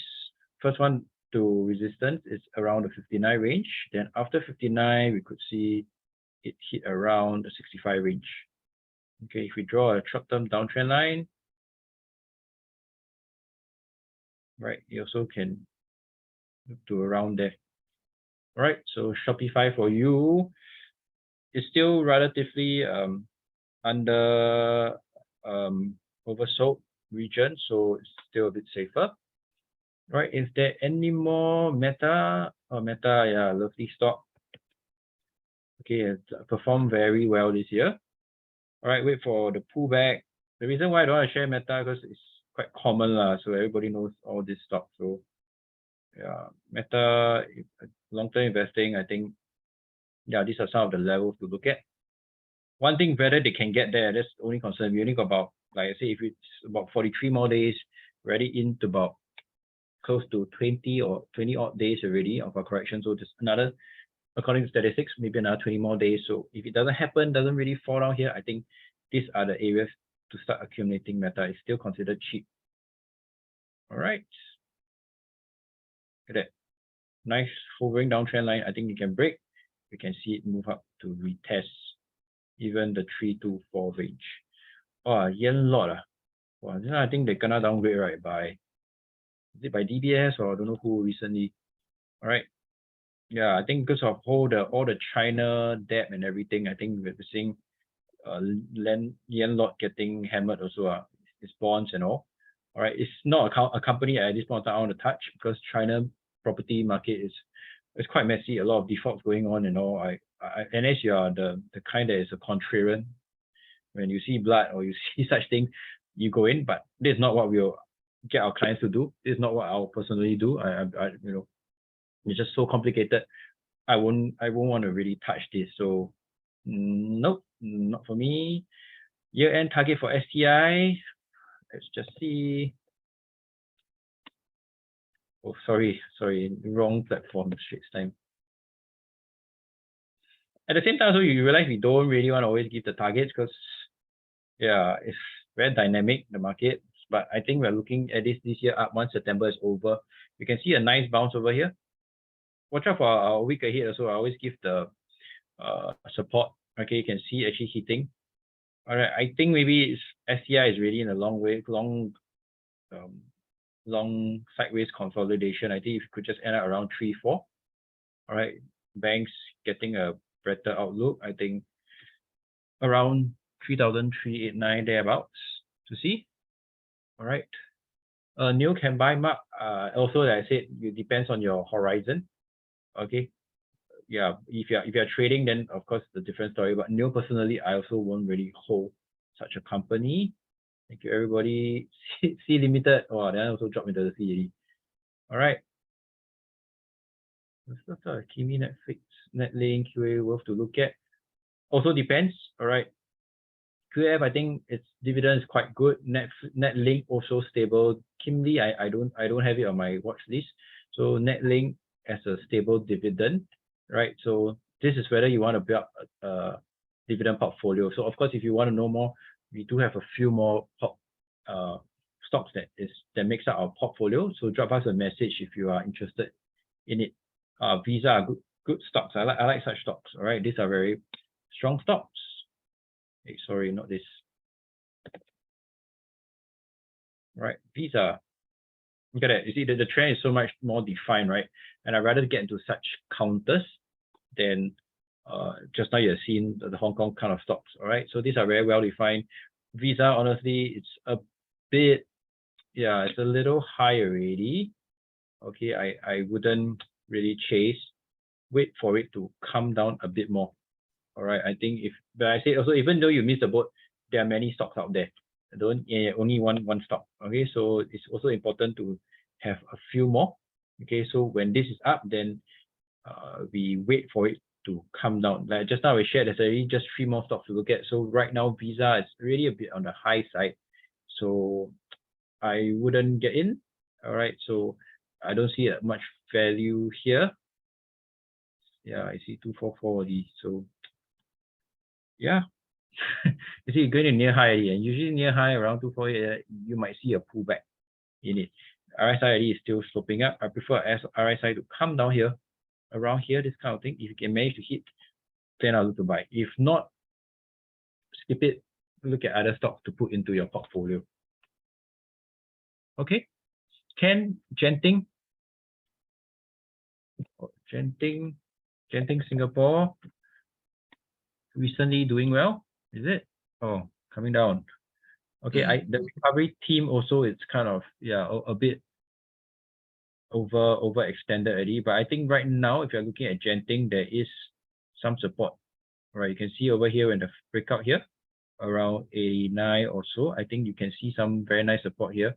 first one to resistance is around the 59 range. Then after 59, we could see it hit around the 65 range. Okay, if we draw a short-term downtrend line, right, you also can look to around there. All right, so Shopify for you is still relatively under oversold region, so it's still a bit safer. Right, is there any more Meta? Meta, yeah, lovely stock. Okay, it performed very well this year. All right, wait for the pullback. The reason why I don't want to share Meta, because it's quite common so everybody knows all this stock. So yeah, Meta, long-term investing, I think, yeah, these are some of the levels to look at. One thing, whether they can get there, that's the only concern. We only got about, like I say, if it's about 43 more days, already into about close to 20 or 20 odd days already of a correction. So just another according to statistics, maybe another 20 more days. So if it doesn't happen, doesn't really fall down here, I think these are the areas to start accumulating meta. It's still considered cheap. All right. Look at that. Nice hovering downtrend line. I think you can break. You can see it move up to retest even the 324 range. Oh, yen lot. Well, I think they gonna downgrade, right? Is it by DBS or I don't know who recently? All right. Yeah, I think because of all the China debt and everything, I think we're seeing yen lot getting hammered also. Its bonds and all. All right, it's not a company at this point in time I want to touch because China property market is quite messy. A lot of defaults going on and all. Unless you are the kind that is a contrarian, when you see blood or you see such thing, you go in. But this is not what we'll get our clients to do. This is not what I'll personally do. It's just so complicated. I won't want to really touch this. So nope, not for me. Year-end target for STI. Let's just see. Oh, sorry, wrong platform. Straits Time. At the same time, so you realize we don't really want to always give the targets because, yeah, it's very dynamic, the market. But I think we're looking at this year up once September is over. You can see a nice bounce over here. Watch out for our week ahead also. I always give the support. Okay, you can see actually hitting. All right, I think maybe STI is really in a long sideways consolidation. I think if you could just end up around 3-4. All right, banks getting a better outlook. I think around 3,389 thereabouts to see. All right. New can buy mark. Also, like I said, it depends on your horizon. Okay. Yeah, if you're trading, then of course it's a different story. But new personally, I also won't really hold such a company. Thank you, everybody. C limited. Oh, then I also drop into the C. All right. Let's start Kimi, Netflix, Netlink, QA worth to look at. Also depends. All right. QF, I think its dividend is quite good. Netlink also stable. Kimli, I don't have it on my watch list. So Netlink as a stable dividend, right? So this is whether you want to build a dividend portfolio. So of course, if you want to know more, we do have a few more stocks that makes up our portfolio. So drop us a message if you are interested in it. Visa are good stocks. I like such stocks. All right, these are very strong stocks. Hey, sorry, not this. All right, Visa. Look at that. You see the trend is so much more defined, right? And I'd rather get into such counters than just now you're seeing the Hong Kong kind of stocks. All right, so these are very well defined. Visa, honestly, it's a bit, yeah, it's a little high already. Okay, I wouldn't really chase. Wait for it to come down a bit more. All right, I think but I say also, even though you miss the boat, there are many stocks out there. Only one stock. Okay, so it's also important to have a few more. Okay, so when this is up, then we wait for it to come down. Like just now we shared, there's already just 3 more stocks to look at. So right now, Visa is really a bit on the high side. So I wouldn't get in. All right, so I don't see much value here. Yeah, I see 244 already. So yeah, you see, going to near high already, and usually near high around 248, you might see a pullback in it. RSI already is still sloping up. I prefer RSI to come down here, around here, this kind of thing. If you can manage to hit, then I'll look to buy. If not, skip it. Look at other stocks to put into your portfolio. Okay, Genting Singapore. Recently doing well, is it? Oh, coming down. Okay, the recovery team also it's kind of a bit overextended already. But I think right now, if you're looking at Genting, there is some support. All right, you can see over here when the breakout here around 89 or so. I think you can see some very nice support here.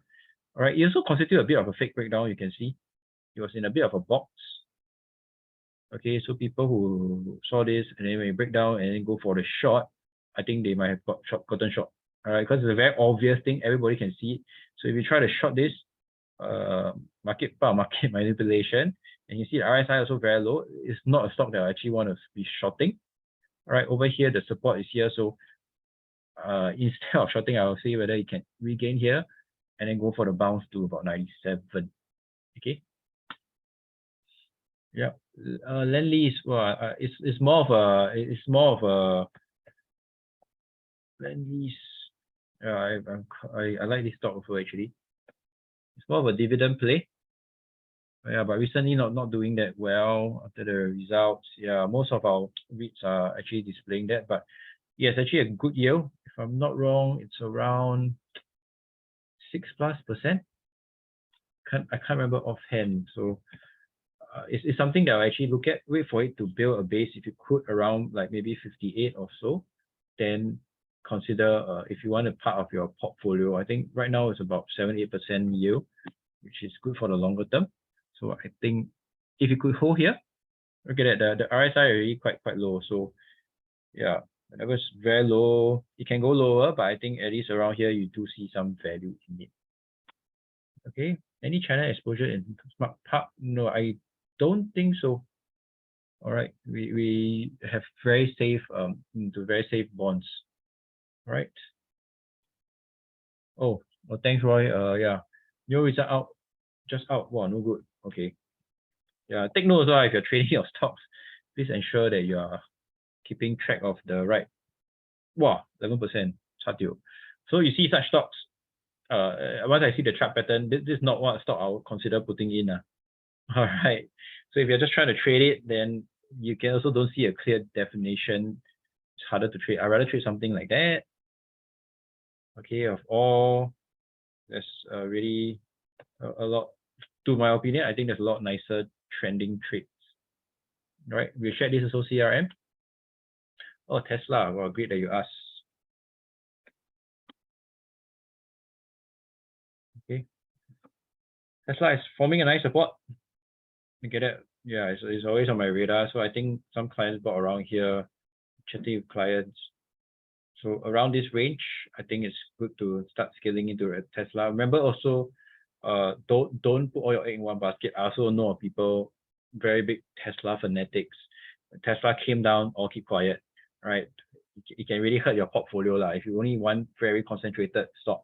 All right, it also constitutes a bit of a fake breakdown. You can see it was in a bit of a box. Okay, so people who saw this and then when you break down and then go for the short, I think they might have gotten short. All right, because it's a very obvious thing, everybody can see it. So if you try to short this, market manipulation. And you see the RSI also very low. It's not a stock that I actually want to be shorting. All right, over here, the support is here. So instead of shorting, I'll see whether it can regain here and then go for the bounce to about 97. Okay. Yeah. Lend lease, well, it's more of a lend lease. I like this stock also actually. It's more of a dividend play. Yeah, but recently not doing that well after the results. Yeah, most of our REITs are actually displaying that, but yes, actually a good yield. If I'm not wrong, it's around 6+%. I can't remember offhand. So it's something that I actually look at. Wait for it to build a base. If you could around like maybe 58 or so, then consider if you want a part of your portfolio. I think right now it's about 7-8% yield, which is good for the longer term. So I think if you could hold here, look at that, the RSI already quite low. So yeah, that was very low. It can go lower, but I think at least around here you do see some value in it. Okay, any China exposure in Smart Park? No, I don't think so. All right, we have very safe into very safe bonds. All right. Oh, well, thanks, Roy. Yeah, new result out, just out. Wow, no good. Okay. Yeah, take note also if you're trading your stocks, please ensure that you are keeping track of the right. Wow, 11%. So you see such stocks. Once I see the chart pattern, this is not what stock I'll consider putting in. All right. So if you're just trying to trade it, then you can also don't see a clear definition. It's harder to trade. I'd rather trade something like that. Okay, of all, there's really a lot. To my opinion, I think there's a lot nicer trending trades. All right, we shared this also CRM. Oh, Tesla. Well, great that you asked. Okay. Tesla is forming a nice support. You get it? Yeah, it's always on my radar. So I think some clients bought around here, chatting with clients. So around this range, I think it's good to start scaling into a Tesla. Remember also, don't put all your egg in one basket. I also know of people, very big Tesla fanatics. When Tesla came down, all keep quiet, right? It can really hurt your portfolio lah. If you only want very concentrated stock,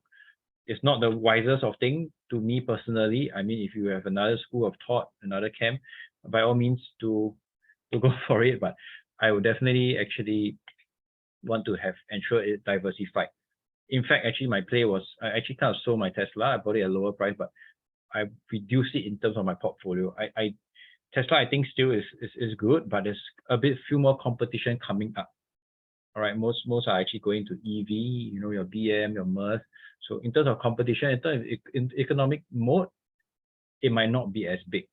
it's not the wisest of thing to me personally. I mean, if you have another school of thought, another camp, by all means to go for it. But I would definitely actually want to ensure it diversified. In fact, actually my play was I actually kind of sold my Tesla. I bought it at a lower price, but I reduced it in terms of my portfolio. Tesla I think still is good, but there's a few more competition coming up. All right, most are actually going to EV, you know, your BM, your Merc. So in terms of competition, in terms of economic mode, it might not be as big.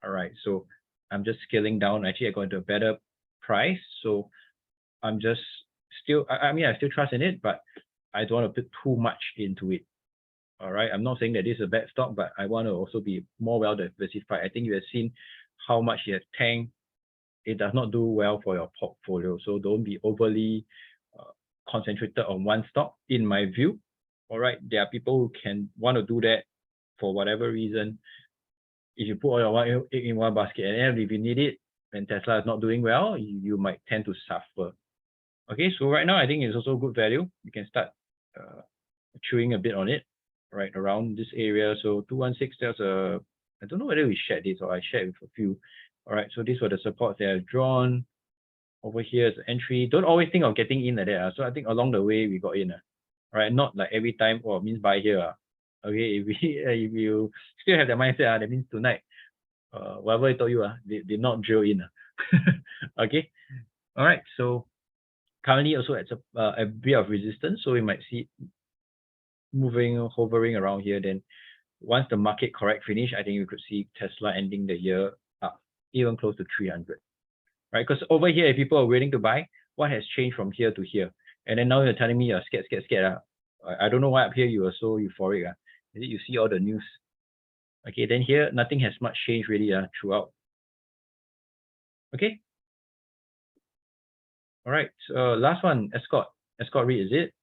All right, so I'm just scaling down. Actually, I got into a better price, so I'm just still. I mean, I still trust in it, but I don't want to put too much into it. All right, I'm not saying that this is a bad stock, but I want to also be more well diversified. I think you have seen how much it has tanked. It does not do well for your portfolio. So don't be overly concentrated on one stock, in my view. All right, there are people who can want to do that for whatever reason. If you put all your egg in one basket, and then if you need it, when Tesla is not doing well, you might tend to suffer. Okay, so right now I think it's also good value. You can start chewing a bit on it, right around this area. So 216, there's I don't know whether we shared this or I shared with a few. All right, so these were the supports that are drawn. Over here is entry. Don't always think of getting in like that. So I think along the way we got in. Right, not like every time, oh, means buy here. Okay, if you still have the mindset, that means tonight, whatever I told you, they did not drill in. Okay, all right, so currently also it's a bit of resistance, so we might see hovering around here. Then once the market correct finish, I think we could see Tesla ending the year up, even close to 300. Right, because over here, if people are willing to buy, what has changed from here to here? And then now you're telling me you're scared. I don't know why up here you are so euphoric. Is it you see all the news? Okay, then here nothing has much changed really throughout. Okay. All right. So last one, Escort REIT, is it?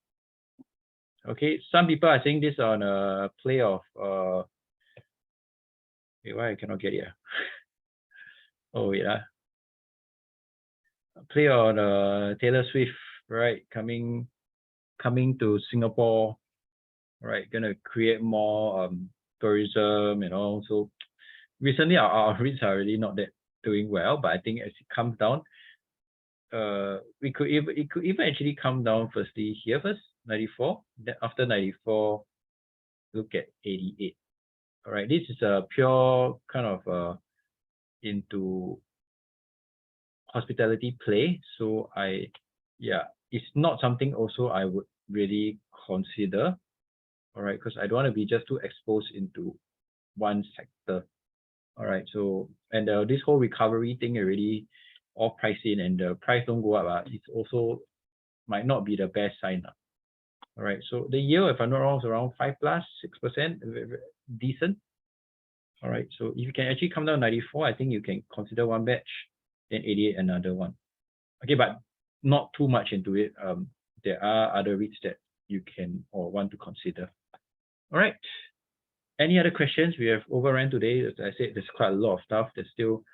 Okay. Some people are saying this on a play of Okay, why I cannot get it? Oh yeah. Play on Taylor Swift, right? Coming to Singapore, right? Gonna create more tourism and all. So recently our REITs are really not that doing well, but I think as it comes down, it could even actually come down firstly here first, 94. Then after 94, look at 88. All right, this is a pure kind of into hospitality play. So it's not something also I would really consider. All right, because I don't want to be just too exposed into one sector. All right, so and this whole recovery thing already all priced in, and the price don't go up. It's also might not be the best sign. All right, so the yield, if I'm not wrong, is around 5+, 6%, decent. All right, so if you can actually come down 94, I think you can consider one batch, then 88 another one. Okay, but not too much into it. There are other REITs that you can or want to consider. All right. Any other questions? We have overrun today. As I said, there's quite a lot of stuff. There's still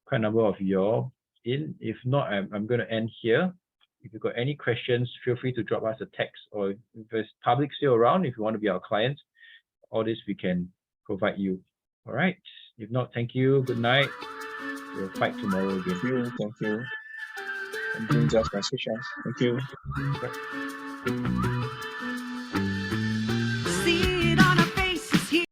quite a number of y'all in. If not, I'm going to end here. If you've got any questions, feel free to drop us a text, or if there's public still around, if you want to be our client, all this we can provide you. All right. If not, thank you. Good night. We'll fight tomorrow again. Thank you. I'm doing just message us. Thank you. Bye.